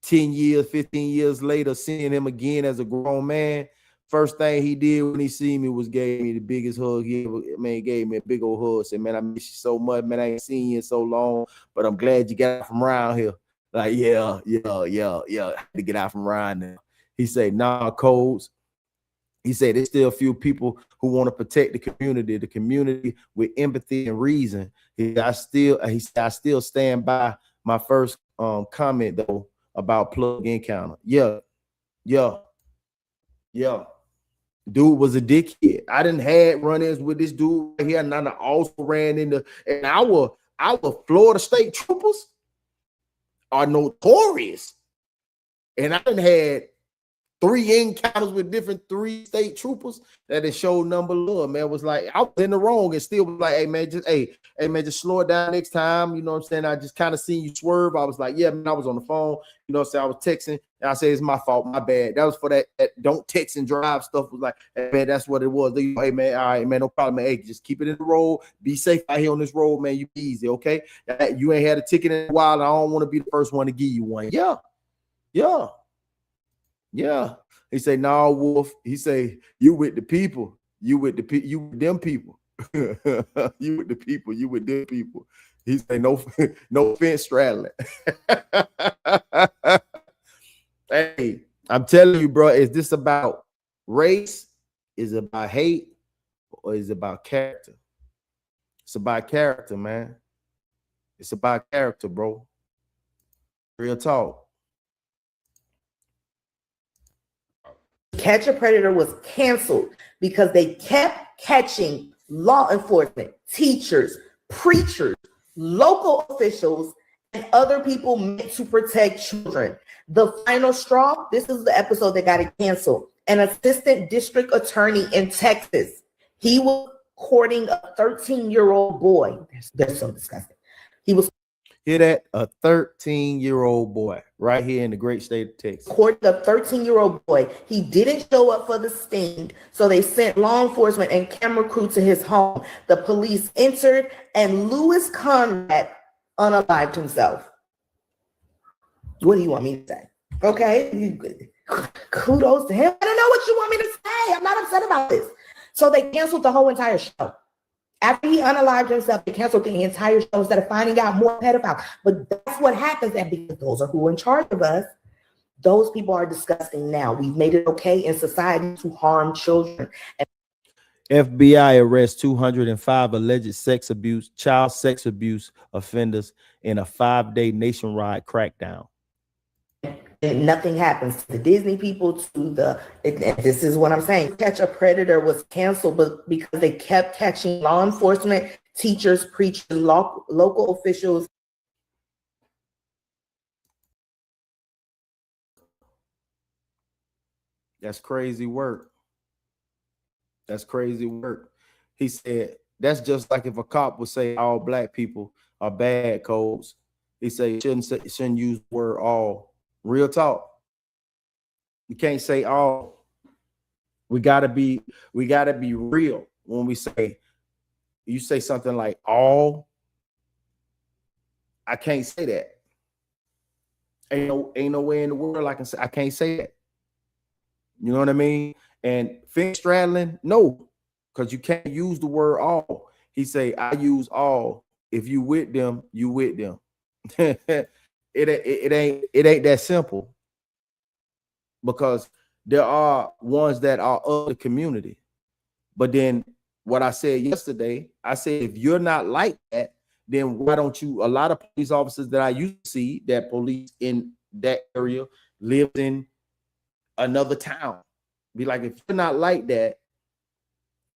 10 years, 15 years later, seeing him again as a grown man, first thing he did when he seen me was gave me the biggest hug he ever, man, gave me a big old hug. Said, man, I miss you so much, man. I ain't seen you in so long, but I'm glad you got from around here. Like, yeah, I had to get out from around there. He said, nah, Coles, He said there's still a few people who want to protect the community with empathy and reason. He said, I still stand by my first comment though about Plugg Encounter. Yeah. Dude was a dickhead. I didn't had run-ins with this dude right here, and I also ran into, and our Florida State troopers are notorious. And I done had 3 encounters with different 3 state troopers that it showed number love, man. Was like, I was in the wrong and still was like, hey man, just slow it down next time. You know what I'm saying? I just kind of seen you swerve. I was like, yeah, man, I was on the phone. You know what I'm saying? I was texting and I said, it's my fault, my bad. That was for that don't text and drive stuff. Was like, hey man, that's what it was. Hey man, all right, man, no problem, man. Hey, just keep it in the road. Be safe out here on this road, man. You be easy, okay? You ain't had a ticket in a while. I don't want to be the first one to give you one. Yeah. He say, no, Wolf. He say, you with the people. You with them people. You with the people. You with them people. He say, no fence straddling. Hey, I'm telling you, bro, is this about race? Is it about hate? Or is it about character? It's about character, man. It's about character, bro. Real talk. Catch a Predator was canceled because they kept catching law enforcement, teachers, preachers, local officials, and other people meant to protect children. The final straw, this is the episode that got it canceled. An assistant district attorney in Texas, he was courting a 13-year-old boy. That's so disgusting. He was Hear that? A 13-year-old boy right here in the great state of Texas. courting a 13-year-old boy. He didn't show up for the sting, so they sent law enforcement and camera crew to his home. The police entered, and Louis Conrad unalived himself. What do you want me to say? Okay, kudos to him. I don't know what you want me to say. I'm not upset about this. So they canceled the whole entire show. After he unalived himself, they canceled the entire show instead of finding out more pedophiles. But that's what happens, and because those are who are in charge of us, those people are disgusting now. We've made it okay in society to harm children. FBI arrests 205 alleged child sex abuse offenders in a 5-day nationwide crackdown. And nothing happens to the Disney people, this is what I'm saying. Catch a Predator was canceled, but because they kept catching law enforcement, teachers, preachers, local officials. That's crazy work. That's crazy work. He said, that's just like if a cop would say all black people are bad codes. He said, shouldn't use the word all. Real talk. You can't say all. We gotta be real when we say, you say something like all. I can't say that. Ain't no way in the world I can't say that. You know what I mean? And fence straddling, no, because you can't use the word all. He say, I use all. If you with them, you with them. It ain't that simple, because there are ones that are of the community. But then what I said yesterday, I said, if you're not like that, then why don't you? A lot of police officers that I used to see that police in that area lived in another town. Be like, if you're not like that,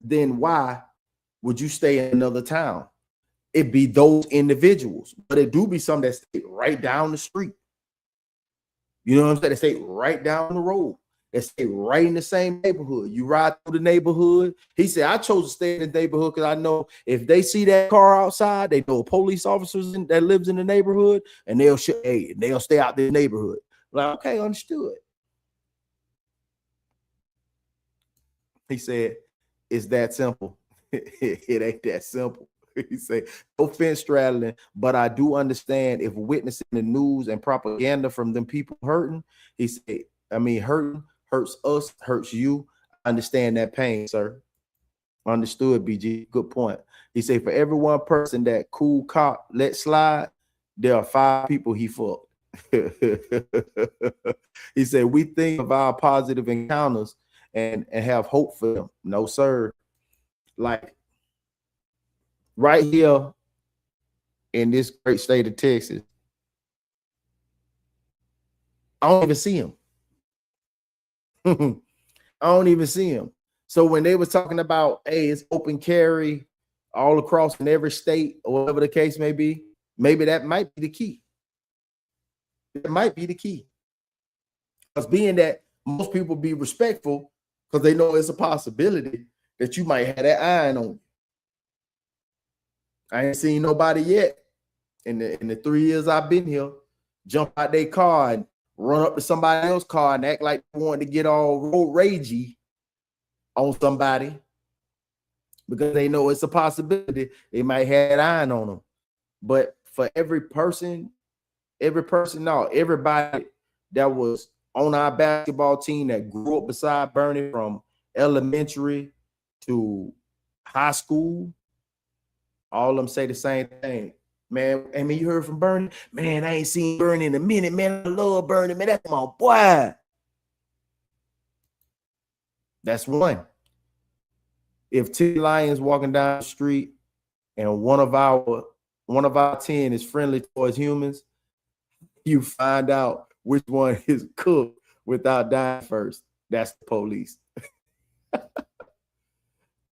then why would you stay in another town? It be those individuals, but it do be some that stay right down the street. You know what I'm saying? They stay right down the road. They stay right in the same neighborhood. You ride through the neighborhood. He said, I chose to stay in the neighborhood because I know if they see that car outside, they know police officers that lives in the neighborhood, and they'll stay out their neighborhood. Like, okay, understood. He said, it's that simple. It ain't that simple. He said, no fence straddling, but I do understand if witnessing the news and propaganda from them people hurting. He said, hurting hurts us, hurts you. I understand that pain, sir. Understood, BG. Good point. He said, for every one person that cool cop let slide, there are 5 people he fucked. He said, we think of our positive encounters and have hope for them. No, sir. Like right here in this great state of Texas, I don't even see him. I don't even see him. So when they were talking about, hey, it's open carry all across in every state or whatever the case may be, maybe that might be the key. It might be the key. Because being that most people be respectful because they know it's a possibility that you might have that iron on you. I ain't seen nobody yet in the 3 years I've been here jump out their car and run up to somebody else's car and act like they want to get all road ragey on somebody because they know it's a possibility they might have an iron on them. But for everybody that was on our basketball team that grew up beside Bernie from elementary to high school, all of them say the same thing. Man, I mean, you heard from Bernie? Man, I ain't seen Bernie in a minute. Man, I love Bernie. Man, that's my boy. That's one. If 10 lions walking down the street and one of our 10 is friendly towards humans, you find out which one is cooked without dying first. That's the police.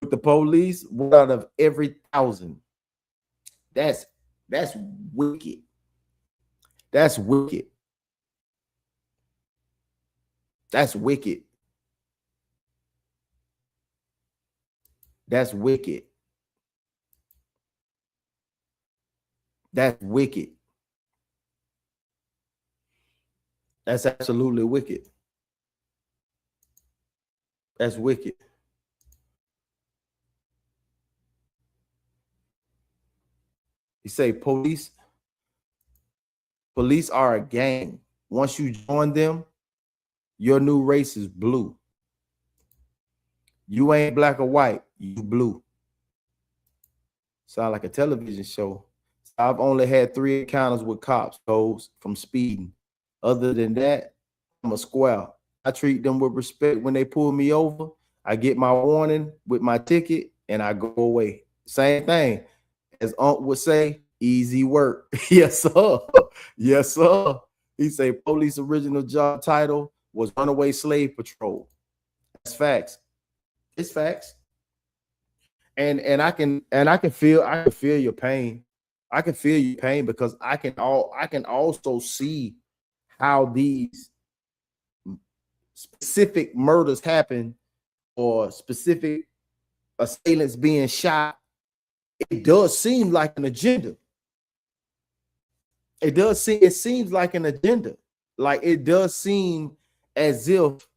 With the police, 1 out of every 1,000. That's wicked. That's wicked. That's wicked. That's wicked. That's wicked. That's absolutely wicked. That's wicked. You say police are a gang. Once you join them, your new race is blue. You ain't black or white, you blue. Sound like a television show. I've only had 3 encounters with cops, those from speeding. Other than that, I'm a square. I treat them with respect when they pull me over. I get my warning with my ticket and I go away. Same thing. As Unc would say, easy work. Yes, sir. Yes, sir. He say police original job title was runaway slave patrol. That's facts. It's facts. And I can feel your pain. I can feel your pain because I can also see how these specific murders happen or specific assailants being shot. It does seem like an agenda. It seems like an agenda. Like it does seem as if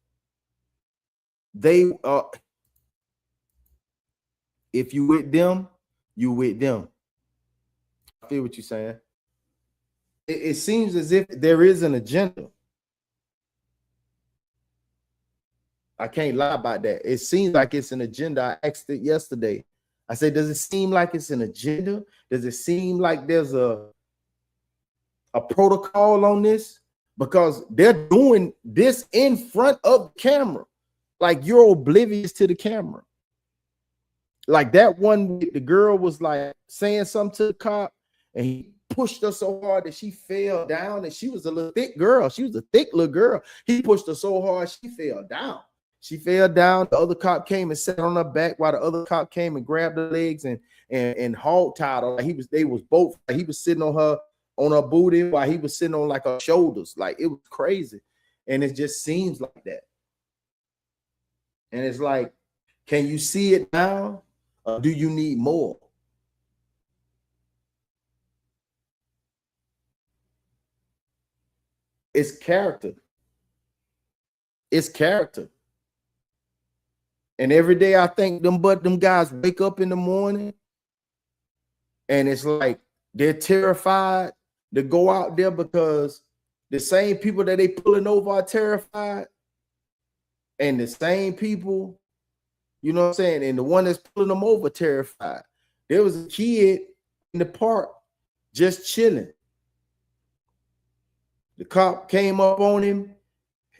they if you with them, you with them. I feel what you're saying. It seems as if there is an agenda. I can't lie about that. It seems like it's an agenda. I asked it yesterday. I said, does it seem like it's an agenda? Does it seem like there's a protocol on this? Because they're doing this in front of the camera. Like you're oblivious to the camera. Like that one, the girl was like saying something to the cop and he pushed her so hard that she fell down, and she was a little thick girl. She was a thick little girl. He pushed her so hard she fell down. She fell down. The other cop came and sat on her back while the other cop came and grabbed her legs and hog tied her. Like he was sitting on her booty while he was sitting on like her shoulders. Like it was crazy. And it just seems like that. And it's like, can you see it now? Or do you need more? It's character. It's character. And every day I think them guys wake up in the morning and it's like they're terrified to go out there because the same people that they pulling over are terrified. And the same people, you know what I'm saying? And the one that's pulling them over terrified. There was a kid in the park just chilling. The cop came up on him,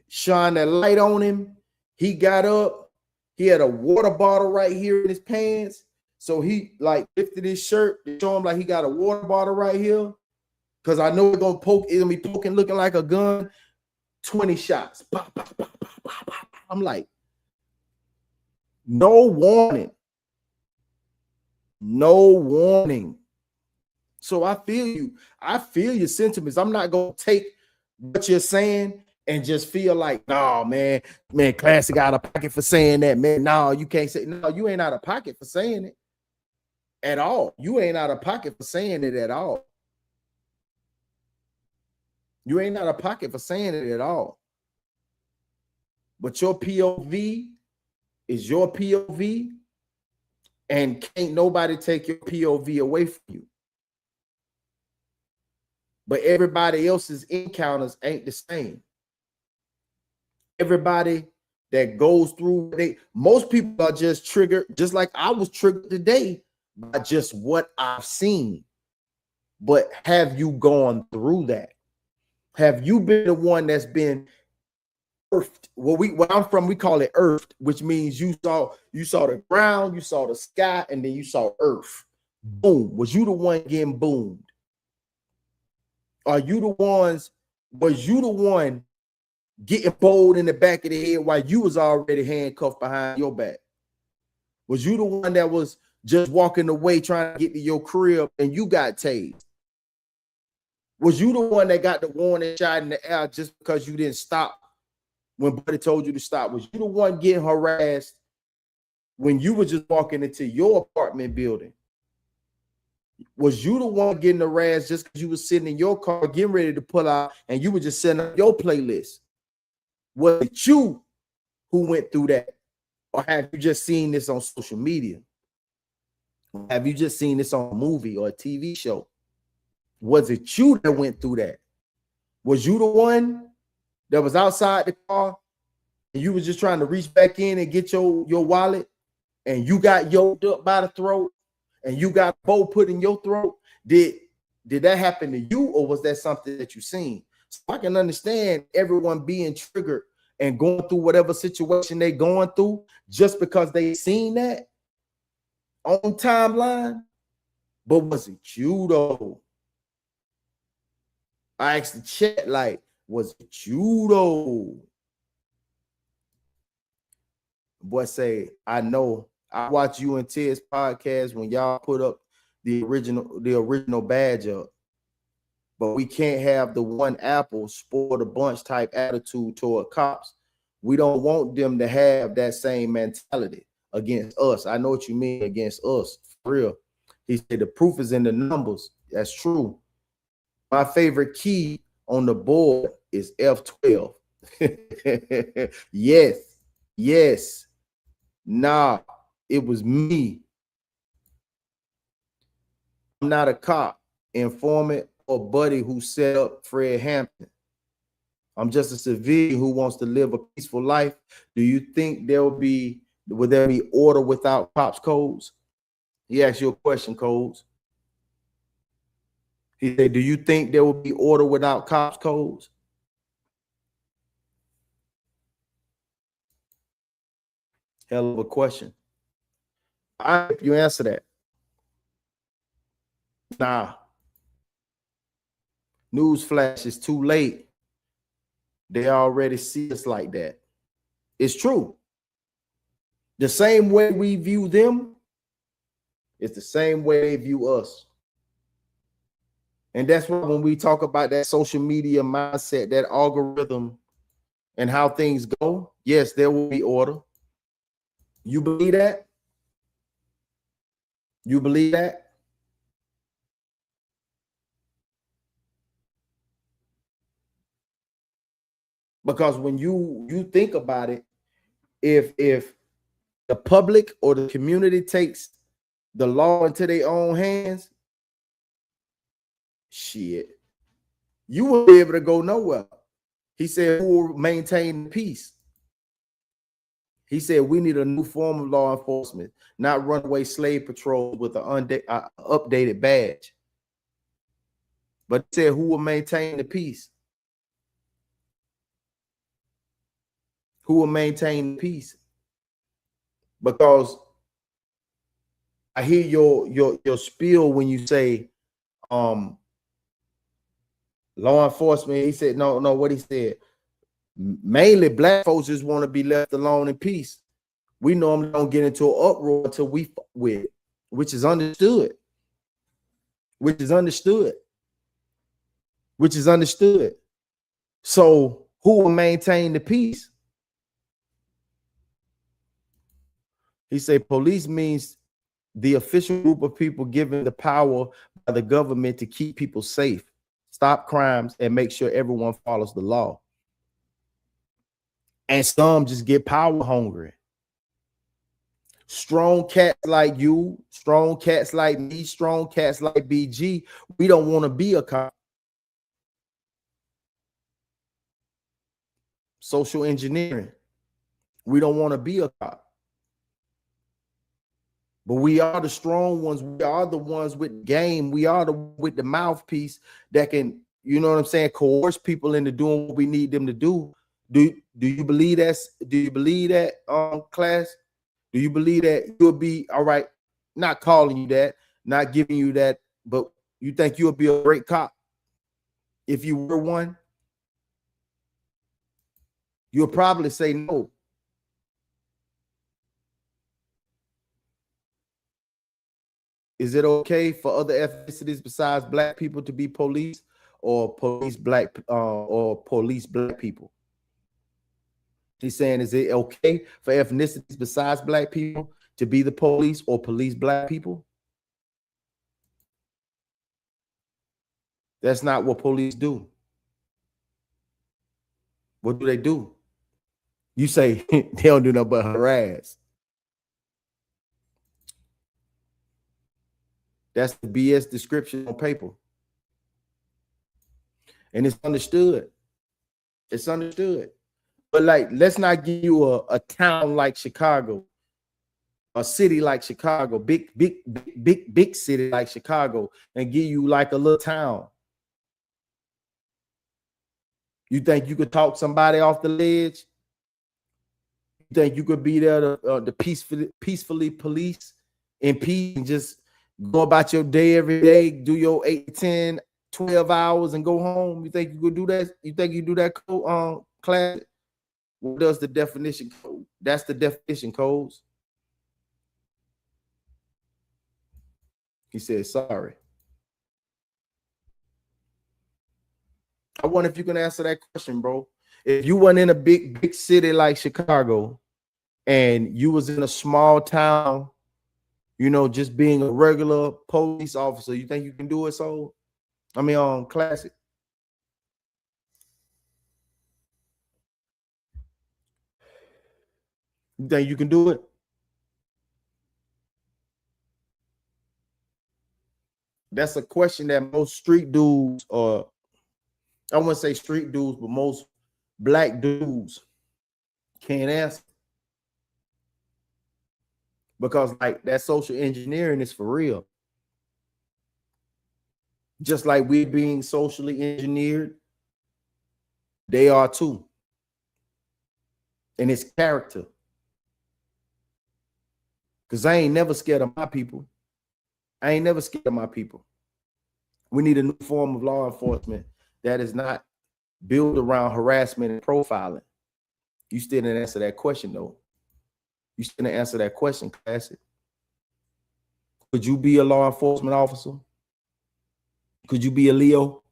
shined that light on him. He got up. He had a water bottle right here in his pants. So he like lifted his shirt to show him like he got a water bottle right here. Because I know it's gonna poke, it's gonna be poking, looking like a gun. 20 shots. Pop, pop, pop, pop, pop, pop. I'm like, no warning. No warning. So I feel you. I feel your sentiments. I'm not gonna take what you're saying and just feel like, no, man, Classic out of pocket for saying that, man. No, you can't say, no, you ain't out of pocket for saying it at all. You ain't out of pocket for saying it at all. You ain't out of pocket for saying it at all. But your POV is your POV, and can't nobody take your POV away from you. But everybody else's encounters ain't the same. Everybody that goes through, most people are just triggered, just like I was triggered today by just what I've seen. But have you gone through that? Have you been the one that's been earthed? Where I'm from, we call it earthed, which means you saw the ground, you saw the sky, and then you saw earth. Boom. Was you the one getting boomed? Was you the one getting bowled in the back of the head while you was already handcuffed behind your back? Was you the one that was just walking away trying to get to your crib and you got tased? Was you the one that got the warning shot in the air just because you didn't stop when Buddy told you to stop? Was you the one getting harassed when you were just walking into your apartment building? Was you the one getting harassed just because you were sitting in your car getting ready to pull out and you were just setting up your playlist? Was it you who went through that? Or have you just seen this on social media? Have you just seen this on a movie or a TV show? Was it you that went through that? Was you the one that was outside the car and you was just trying to reach back in and get your wallet and you got yoked up by the throat and you got a bow put in your throat? Did that happen to you, or was that something that you seen? So I can understand everyone being triggered and going through whatever situation they going through just because they seen that on timeline. But was it you though? I asked the chat, like, was it you though? Boy say, I know. I watch you and Ted's podcast when y'all put up the original badge up. But we can't have the one apple spoil the bunch type attitude toward cops. We don't want them to have that same mentality against us. I know what you mean, against us, for real. He said the proof is in the numbers. That's true. My favorite key on the board is F12. Yes. Nah, it was me. I'm not a cop, informant, or buddy who set up Fred Hampton. I'm just a civilian who wants to live a peaceful life. Do you think would there be order without cops codes? He asked you a question, codes. He said, do you think there will be order without cops codes? Hell of a question. I hope you answer that. Nah. Newsflash, is too late. They already see us like that. It's true. The same way we view them, it's the same way they view us. And that's why when we talk about that social media mindset, that algorithm, and how things go, yes, there will be order. You believe that? You believe that? Because when you think about it, if the public or the community takes the law into their own hands, shit, you won't be able to go nowhere. He said, who will maintain peace? He said, we need a new form of law enforcement, not runaway slave patrol with an updated badge. But he said, who will maintain the peace? Who will maintain peace? Because I hear your spiel when you say law enforcement. He said no, what he said. Mainly black folks just want to be left alone in peace. We normally don't get into an uproar until we fuck with it, which is understood. Which is understood. So who will maintain the peace? He said police means the official group of people given the power by the government to keep people safe, stop crimes, and make sure everyone follows the law. And some just get power hungry. Strong cats like you, strong cats like me, strong cats like BG, we don't want to be a cop. Social engineering. We don't want to be a cop. But we are the strong ones. We are the ones with game. We are with the mouthpiece that can, you know what I'm saying, coerce people into doing what we need them to do. Do you believe that? Do you believe that, class? Do you believe that you'll be all right? Not calling you that, not giving you that, but you think you'll be a great cop if you were one? You'll probably say no. Is it okay for other ethnicities besides black people to be police or police black people? He's saying, is it okay for ethnicities besides black people to be the police or police black people? That's not what police do. What do they do? You say they don't do nothing but harass. That's the BS description on paper. And it's understood. It's understood. But like, let's not give you a town like Chicago, a city like Chicago, big city like Chicago, and give you like a little town. You think you could talk somebody off the ledge? You think you could be there to peacefully police in peace and just go about your day every day, do your 8, 10, 12 hours and go home? You think you could do that? You think you do that, class? What does the definition code? That's the definition codes. He said, sorry. I wonder if you can answer that question, bro. If you weren't in a big city like Chicago and you was in a small town, you know, just being a regular police officer, you think you can do it? So, I mean, classic. You think you can do it? That's a question that most street dudes, or I wouldn't say street dudes, but most black dudes can't answer. Because like that social engineering is for real. Just like we're being socially engineered, they are too. And it's character. Because I ain't never scared of my people. I ain't never scared of my people. We need a new form of law enforcement that is not built around harassment and profiling. You still didn't answer that question, though. You still didn't answer that question, classic. Could you be a law enforcement officer? Could you be a Leo?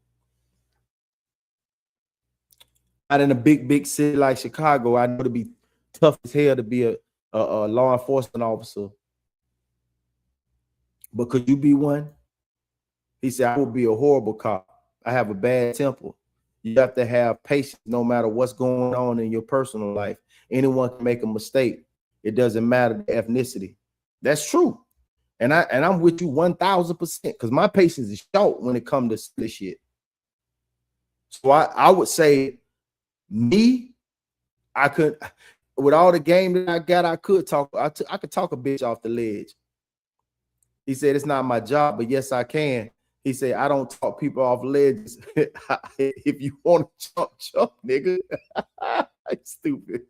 Not in a big city like Chicago. I know it'd be tough as hell to be a law enforcement officer. But could you be one? He said, I would be a horrible cop. I have a bad temper. You have to have patience no matter what's going on in your personal life. Anyone can make a mistake. It doesn't matter the ethnicity. That's true. And I'm with you 1,000% because my patience is short when it comes to this shit. So I would say me, I could, with all the game that I got, I could talk. I could talk a bitch off the ledge. He said, it's not my job, but yes, I can. He said, I don't talk people off ledges. If you want to jump, nigga. He's stupid.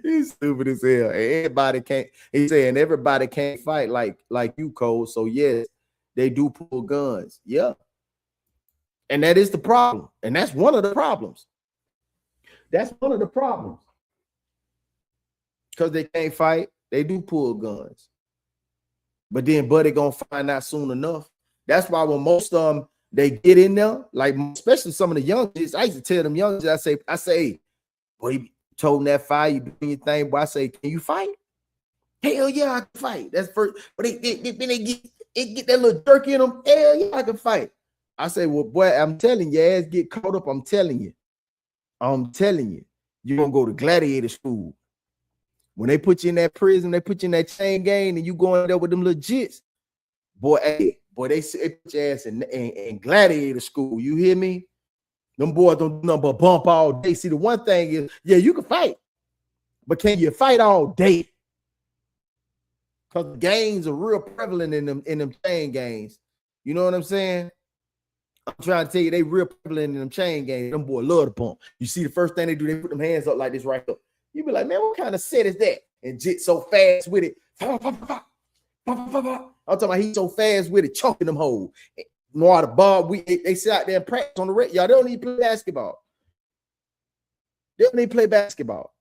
He's stupid as hell. Everybody can't. He's saying everybody can't fight like you, Cole. So yes, they do pull guns. Yeah, and that is the problem. And that's one of the problems. That's one of the problems. Because they can't fight, they do pull guns. But then Buddy gonna find out soon enough. That's why when most of them they get in there, like especially some of the young kids, I used to tell them young kids, I say, boy, you told them that fight, you doing your thing, boy. I say, can you fight? Hell yeah, I can fight. That's first, but they get that little jerk in them. Hell yeah, I can fight. I say, well, boy, I'm telling you, ass get caught up. I'm telling you, you're gonna go to gladiator school. When they put you in that prison, they put you in that chain gang, and you going there with them legits, boy. Hey, boy, they put your ass in gladiator school. You hear me? Them boys don't do nothing but bump all day. See, the one thing is, yeah, you can fight, but can you fight all day? Because gangs are real prevalent in them chain gangs. You know what I'm saying? I'm trying to tell you, they real prevalent in them chain gangs. Them boys love to bump. You see, the first thing they do, they put them hands up like this right up. You be like, man, what kind of set is that? And Jit so fast with it. I'm talking about he's so fast with it, choking them hoes. Noir the Bob, they sit out there and practice on the red. Y'all, they don't even play basketball. They don't even play basketball.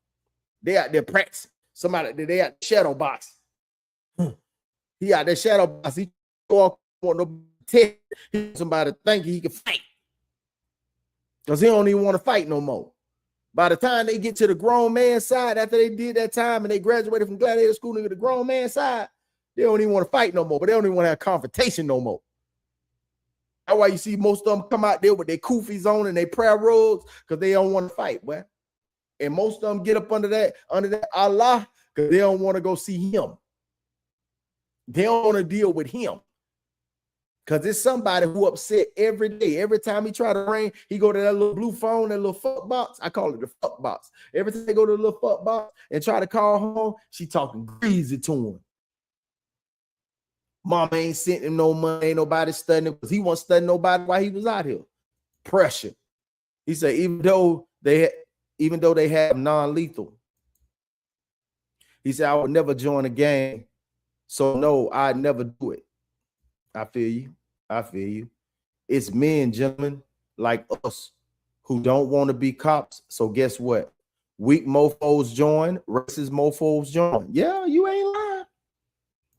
They out there practicing. Somebody, they out shadow box. He out there shadow box. He go on no test. Somebody thinking he can fight. Because he don't even want to fight no more. By the time they get to the grown man side, after they did that time and they graduated from gladiator school to the grown man side, they don't even want to fight no more, but they don't even want to have confrontation no more. That's why you see most of them come out there with their kufis on and their prayer robes because they don't want to fight, boy. And most of them get up under that Allah because they don't want to go see him. They don't want to deal with him. Because it's somebody who upset every day. Every time he try to ring, he go to that little blue phone, that little fuck box. I call it the fuck box. Every time they go to the little fuck box and try to call home, she talking greasy to him. Mama ain't sent him no money, ain't nobody studying because he wasn't studying nobody while he was out here. Pressure. He said, even though they have non-lethal, he said, I would never join a gang. So no, I'd never do it. I feel you. I feel you. It's men, gentlemen, like us who don't want to be cops. So guess what? Weak mofos join, racist mofos join. Yeah, you ain't lying.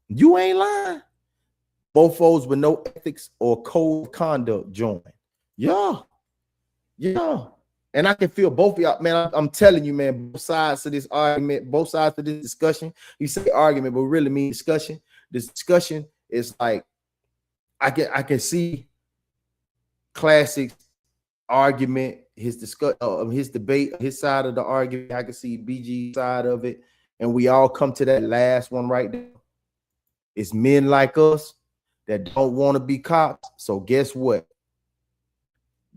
You ain't lying. Mofos with no ethics or code of conduct join. Yeah. Yeah. And I can feel both of y'all, man. I'm telling you, man, both sides of this argument, both sides of this discussion. You say argument, but really mean discussion. This discussion is like, I can see Classic's argument, his debate, his side of the argument. I can see BG's side of it, and we all come to that last one right there. It's men like us that don't want to be cops. So guess what?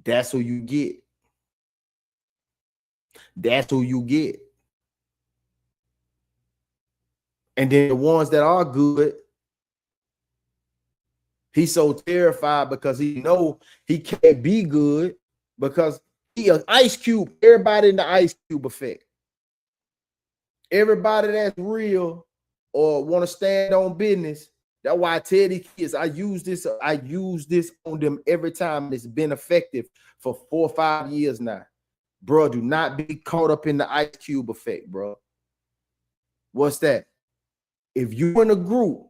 That's who you get. That's who you get. And then the ones that are good, he's so terrified because he know he can't be good because he an ice cube. Everybody in the ice cube effect. Everybody that's real or want to stand on business. That's why I tell these kids, I use this on them every time. It's been effective for 4 or 5 years now. Bro, do not be caught up in the ice cube effect, bro. What's that? If you in a group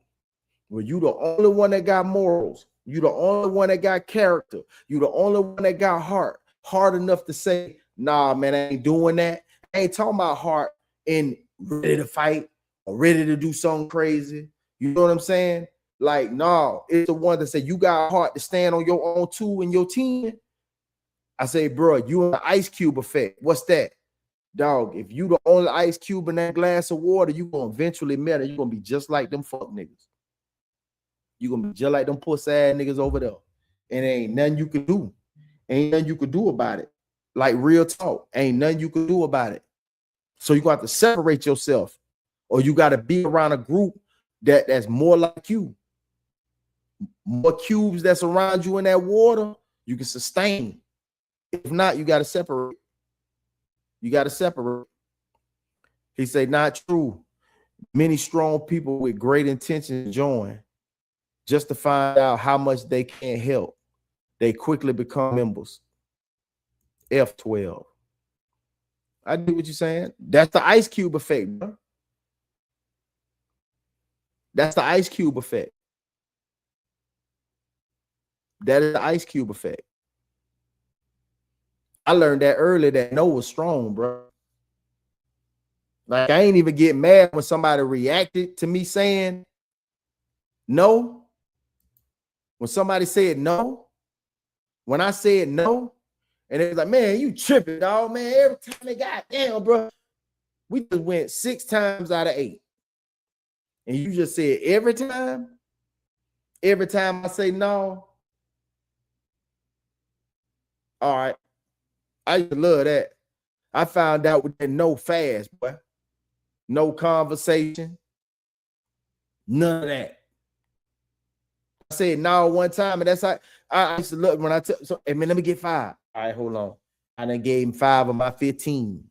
where you the only one that got morals, you the only one that got character, you the only one that got heart enough to say, nah, man, I ain't doing that. I ain't talking about heart and ready to fight or ready to do something crazy. You know what I'm saying? Like, no, it's the one that say you got heart to stand on your own too and your team. I say, bro, you in the ice cube effect. What's that? Dog, if you the only ice cube in that glass of water, you gonna eventually melt. You're gonna be just like them fuck niggas. You're gonna be just like them pussy ass niggas over there. And ain't nothing you can do. Ain't nothing you can do about it. Like real talk. Ain't nothing you can do about it. So you got to separate yourself, or you got to be around a group that's more like you. More cubes that's around you in that water, you can sustain. If not, you got to separate. You got to separate. He said, not true. Many strong people with great intentions join just to find out how much they can't help. They quickly become members. F12. I do what you're saying. That's the Ice Cube effect, bro. That's the Ice Cube effect. That is the Ice Cube effect. I learned that early, that no was strong, bro. Like, I ain't even get mad when somebody reacted to me saying no. When somebody said no, when I said no, and it was like, man, you tripping, dog, man. Every time they got down, bro. We just went 6 times out of 8. And you just said every time I say no. All right. I used to love that. I found out with that no fast, boy. No conversation. None of that. I said no one time, and that's how I used to look when I took. So, hey, man, let me get 5. All right, hold on. I done gave him 5 of my 15.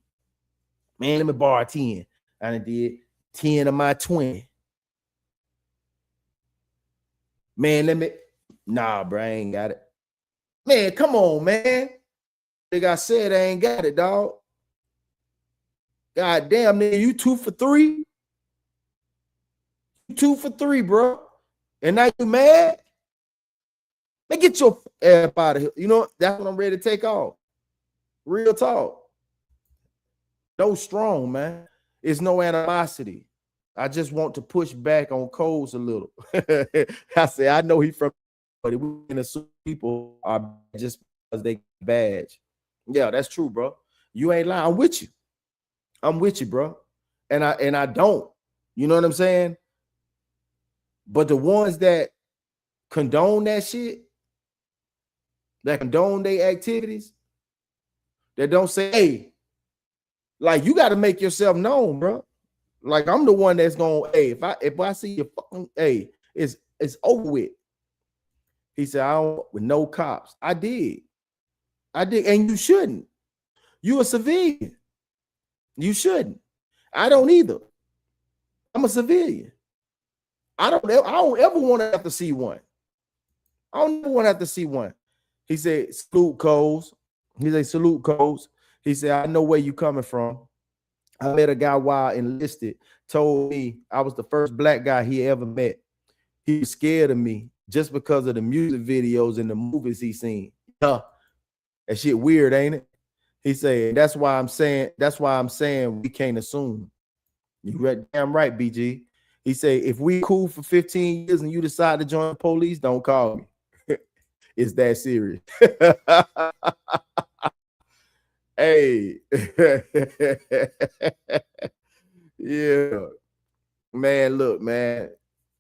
Man, let me borrow 10. I done did 10 of my 20. Man, let me. Nah, bro, I ain't got it. Man, come on, man. Like I said, I ain't got it, dog. God damn, nigga, you 2 for 3? 2 for 3, bro. And now you mad? Man, get your ass out of here. You know, that's what I'm ready to take off. Real talk. No strong, man. It's no animosity. I just want to push back on Coles a little. I say, I know he from, but we can assume people are just because they badge. Yeah, that's true, bro. You ain't lying. I'm with you. I'm with you, bro. And I don't. You know what I'm saying? But the ones that condone that shit, that condone their activities, that don't say, hey, like, you got to make yourself known, bro. Like, I'm the one that's going, hey, if I see you fucking, hey, it's over with. He said, I don't, with no cops. I did. And you shouldn't. You a civilian. You shouldn't. I don't either. I'm a civilian. I don't ever want to have to see one. I don't ever want to have to see one. He said, salute Coles. He said, salute Coles. He said, I know where you coming from. I met a guy while enlisted, told me I was the first black guy he ever met. He was scared of me just because of the music videos and the movies he seen. Huh. That shit weird, ain't it? He said, that's why I'm saying we can't assume. You read damn right, BG. He said, if we cool for 15 years and you decide to join the police, don't call me. It's that serious. Hey. Yeah. Man, look, man.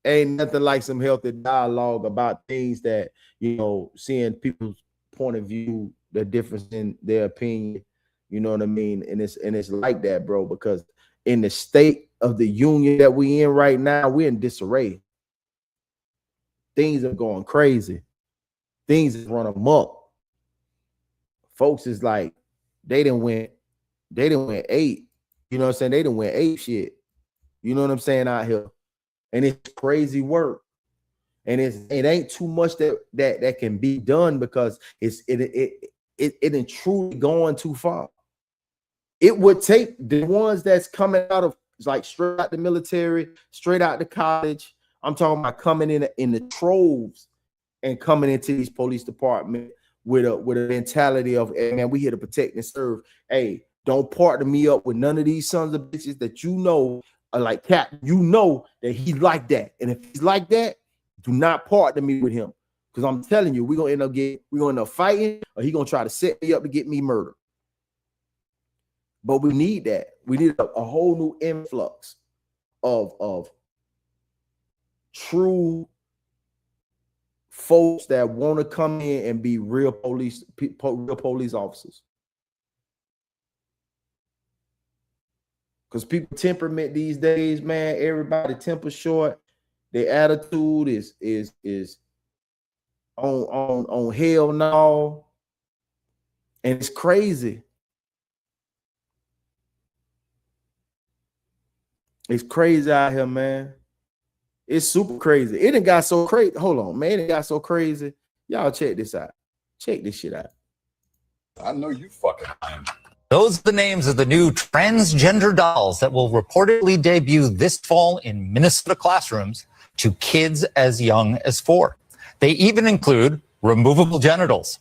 Ain't nothing like some healthy dialogue about things that, you know, seeing people's point of view, the difference in their opinion. You know what I mean? And it's like that, bro, because in the state of the union that we in right now, we're in disarray. Things are going crazy. Things is run amok. Folks is like, they didn't win 8. You know what I'm saying? They didn't win 8 shit. You know what I'm saying out here? And it's crazy work. And it ain't too much that can be done because it ain't truly going too far. It would take the ones that's coming out of like straight out the military, straight out the college. I'm talking about coming in the troves and coming into these police department with a mentality of, hey, man, we here to protect and serve. Hey, don't partner me up with none of these sons of bitches that you know are like Cap. You know that he's like that, and if he's like that, do not partner me with him, because I'm telling you, we're gonna end up fighting, or he gonna try to set me up to get me murdered. But we need that. We need a whole new influx of true folks that want to come in and be real police officers. Because people temperament these days, man, everybody temper short. Their attitude is on hell no. And it's crazy. It's crazy out here, man. It's super crazy. It done got so crazy. Hold on, man. It got so crazy. Y'all check this out. Check this shit out. I know you fucking lying. Those are the names of the new transgender dolls that will reportedly debut this fall in Minnesota classrooms to kids as young as 4. They even include removable genitals.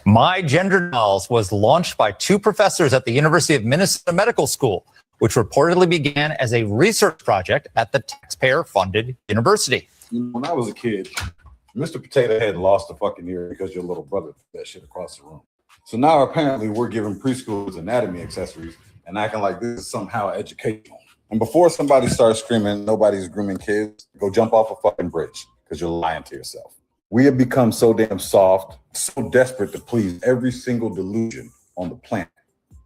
My Gender Dolls was launched by 2 professors at the University of Minnesota Medical School, which reportedly began as a research project at the taxpayer-funded university. When I was a kid, Mr. Potato Head lost a fucking ear because your little brother threw that shit across the room. So now apparently we're giving preschoolers anatomy accessories and acting like this is somehow educational. And before somebody starts screaming, nobody's grooming kids, go jump off a fucking bridge because you're lying to yourself. We have become so damn soft, so desperate to please every single delusion on the planet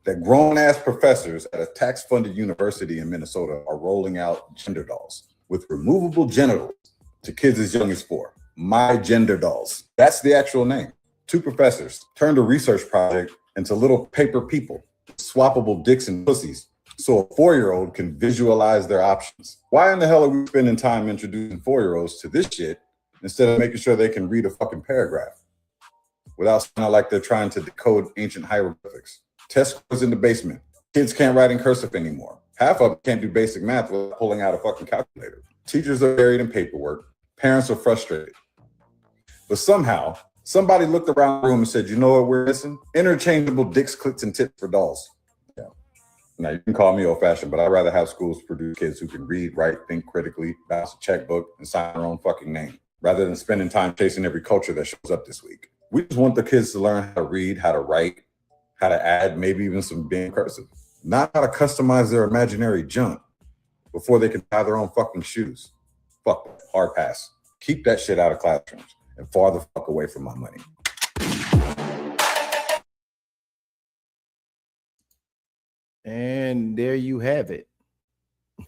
that grown-ass professors at a tax-funded university in Minnesota are rolling out gender dolls with removable genitals to kids as young as 4. My Gender Dolls. That's the actual name. 2 professors turned a research project into little paper people, swappable dicks and pussies, so a 4-year-old can visualize their options. Why in the hell are we spending time introducing 4-year-olds to this shit instead of making sure they can read a fucking paragraph without sounding like they're trying to decode ancient hieroglyphics? Test scores in the basement. Kids can't write in cursive anymore. Half of them can't do basic math without pulling out a fucking calculator. Teachers are buried in paperwork. Parents are frustrated. But somehow, somebody looked around the room and said, you know what we're missing? Interchangeable dicks, clits, and tips for dolls. Yeah. Now, you can call me old-fashioned, but I'd rather have schools produce kids who can read, write, think critically, balance a checkbook, and sign their own fucking name, rather than spending time chasing every culture that shows up this week. We just want the kids to learn how to read, how to write, how to add maybe even some damn cursive, not how to customize their imaginary junk before they can tie their own fucking shoes. Fuck that. Hard pass. Keep that shit out of classrooms and far the fuck away from my money. And there you have it.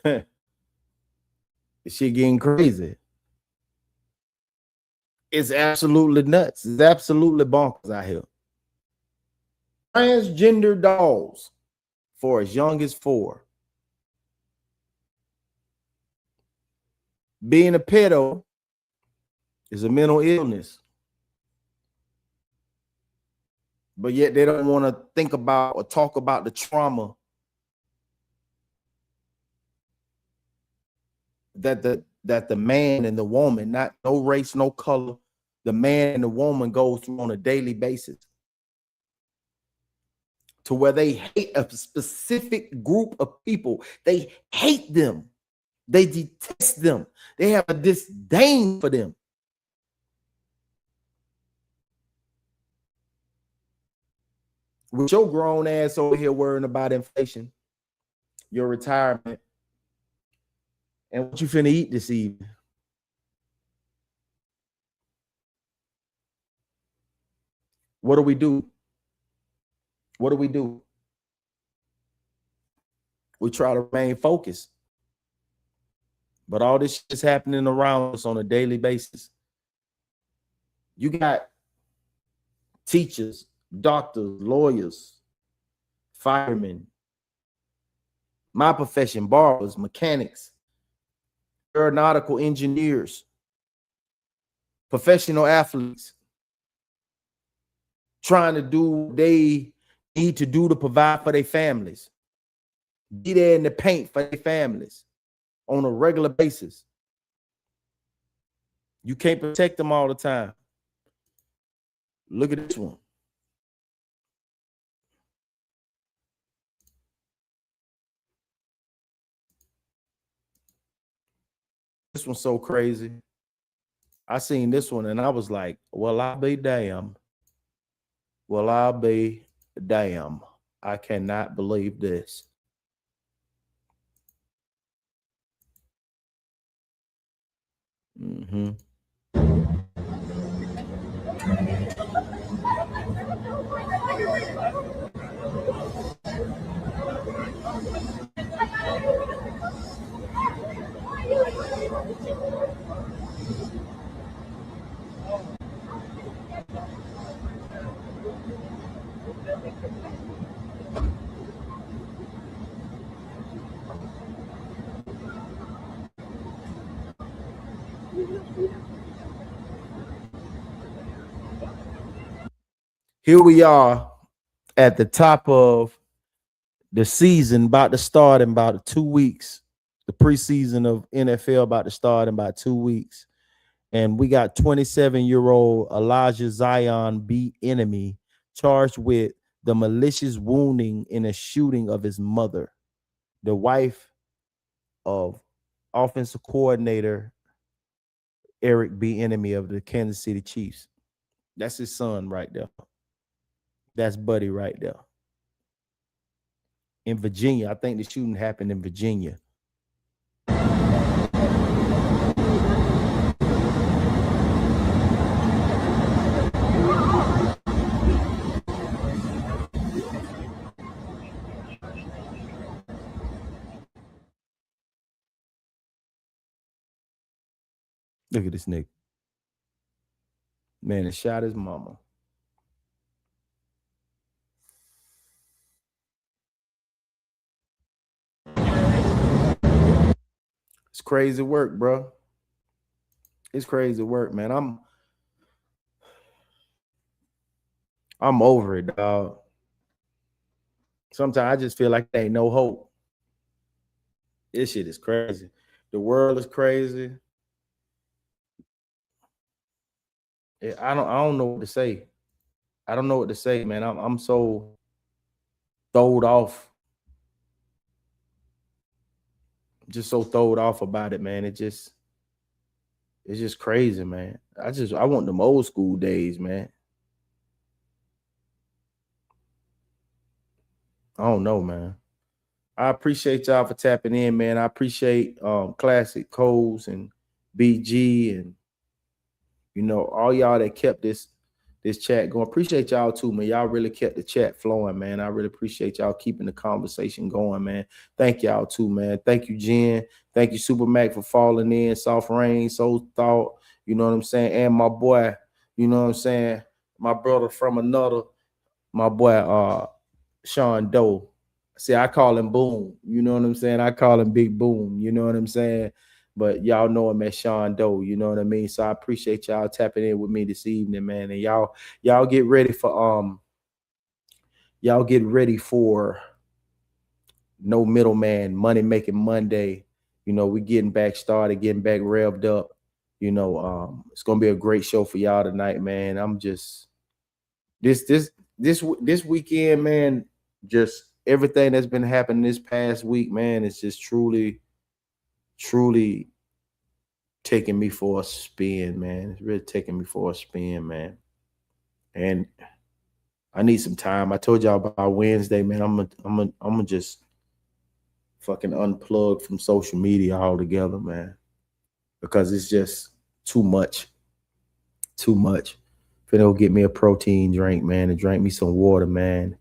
This shit getting crazy. It's absolutely nuts. It's absolutely bonkers out here. Transgender dolls for as young as 4. Being a pedo is a mental illness. But yet they don't want to think about or talk about the trauma that the man and the woman, not no race, no color, the man and the woman goes through on a daily basis, to where they hate a specific group of people. They hate them. They detest them. They have a disdain for them. With your grown ass over here worrying about inflation, your retirement, and what you finna eat this evening. What do we do? What do we do? We try to remain focused. But all this shit is happening around us on a daily basis. You got teachers, doctors, lawyers, firemen, my profession, barbers, mechanics, aeronautical engineers, professional athletes, trying to do what they need to do to provide for their families, be there in the paint for their families on a regular basis. You can't protect them all the time. Look at this one. This one's so crazy. I seen this one and I was like, well, I'll be damned. Well, I'll be damned. I cannot believe this. Mm-hmm. Here we are at the top of the season, about to start in about 2 weeks. The preseason of NFL about to start in about 2 weeks. And we got 27-year-old Elijah Zion B. Enemy charged with the malicious wounding in a shooting of his mother, the wife of offensive coordinator Eric B. Enemy of the Kansas City Chiefs. That's his son right there. That's Buddy right there. In Virginia. I think the shooting happened in Virginia. Look at this nigga. Man, it shot his mama. It's crazy work, bro. It's crazy work, man. I'm over it, dog. Sometimes I just feel like there ain't no hope. This shit is crazy. The world is crazy. I don't know what to say. I don't know what to say, man. I'm so throwed off. Just so throwed off about it, man. It's just crazy, man. I want them old school days, man. I don't know, man. I appreciate y'all for tapping in, man. I appreciate Classic Coles and BG and all y'all that kept this chat going. Appreciate y'all too, man. Y'all really kept the chat flowing, man. I really appreciate y'all keeping the conversation going, man. Thank y'all too, man. Thank you, Jen. Thank you, Super Mac, for falling in. Soft Rain, Soul Thought, you know what I'm saying? And my boy, you know what I'm saying? My brother from another, my boy, Sean Doe. See, I call him Boom. You know what I'm saying? I call him Big Boom. You know what I'm saying? But y'all know him as Sean Doe. You know what I mean? So I appreciate y'all tapping in with me this evening, man. And y'all get ready for No Middleman, Money Making Monday. We getting back started, getting back revved up. It's gonna be a great show for y'all tonight, man. I'm just this weekend, man. Just everything that's been happening this past week, man, it's just truly taking me for a spin, man. It's really taking me for a spin, man. And I need some time. I told y'all about Wednesday, man. I'm gonna just fucking unplug from social media altogether, man, because it's just too much. Too much. Finna go get me a protein drink, man, and drink me some water, man.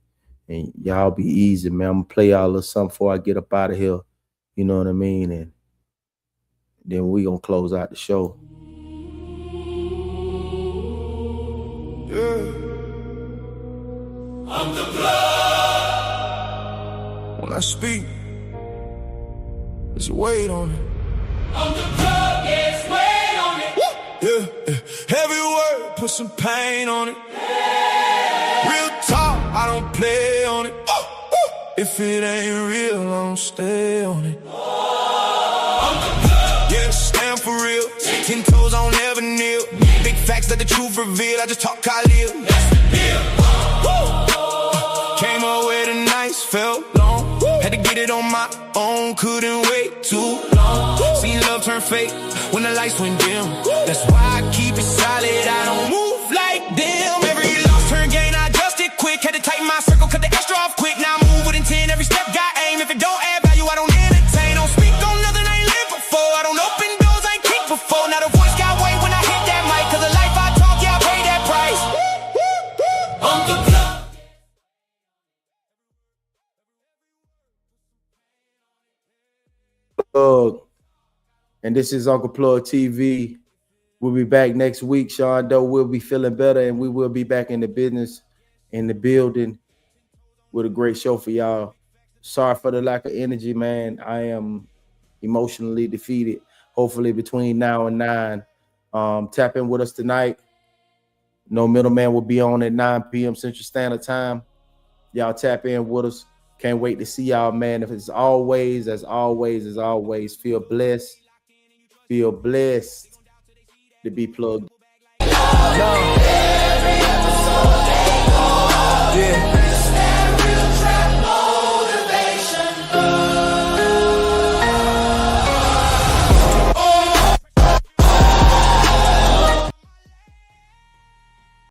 And y'all be easy, man. I'm gonna play y'all a little something before I get up out of here. You know what I mean? And then we gonna close out the show. Yeah. I'm the Plugg. When I speak, there's a weight on it. I'm the Plugg, yes, wait on it. Yeah, yeah. Every word, put some pain on it. Yeah. Real talk, I don't play on it. If it ain't real, I don't stay on it. I'm the Plugg. Yeah, stand for real. 10 toes, I don't never kneel. Big facts that the truth reveal. I just talk Khalil. That's the deal. Came up with a nice, felt long. Had to get it on my own, couldn't wait too long. Seen love turn fake when the lights went dim. That's why I keep it solid, I don't move like them. Every loss turn gain, I adjusted quick. Had to tighten my circle, cut the extra off quick. Now I move with intent, every step got aim. If it don't add value, I don't entertain. Don't speak on nothing I ain't lived before. I don't open doors I ain't kicked before. Now the voice got weight when I hit that mic. Cause the life I talk, yeah, I pay that price. I'm the Plugg. And this is Uncle Plug TV. We'll be back next week. Sean Doe will be feeling better, and we will be back in the business, in the building, with a great show for y'all. Sorry for the lack of energy, man. I am emotionally defeated. Hopefully between now and 9, Tap in with us tonight. No Middleman will be on at 9 p.m. Central Standard Time. Y'all tap in with us. Can't wait to see y'all, man. If it's always, as always, feel blessed. Feel blessed to be plugged. Yeah.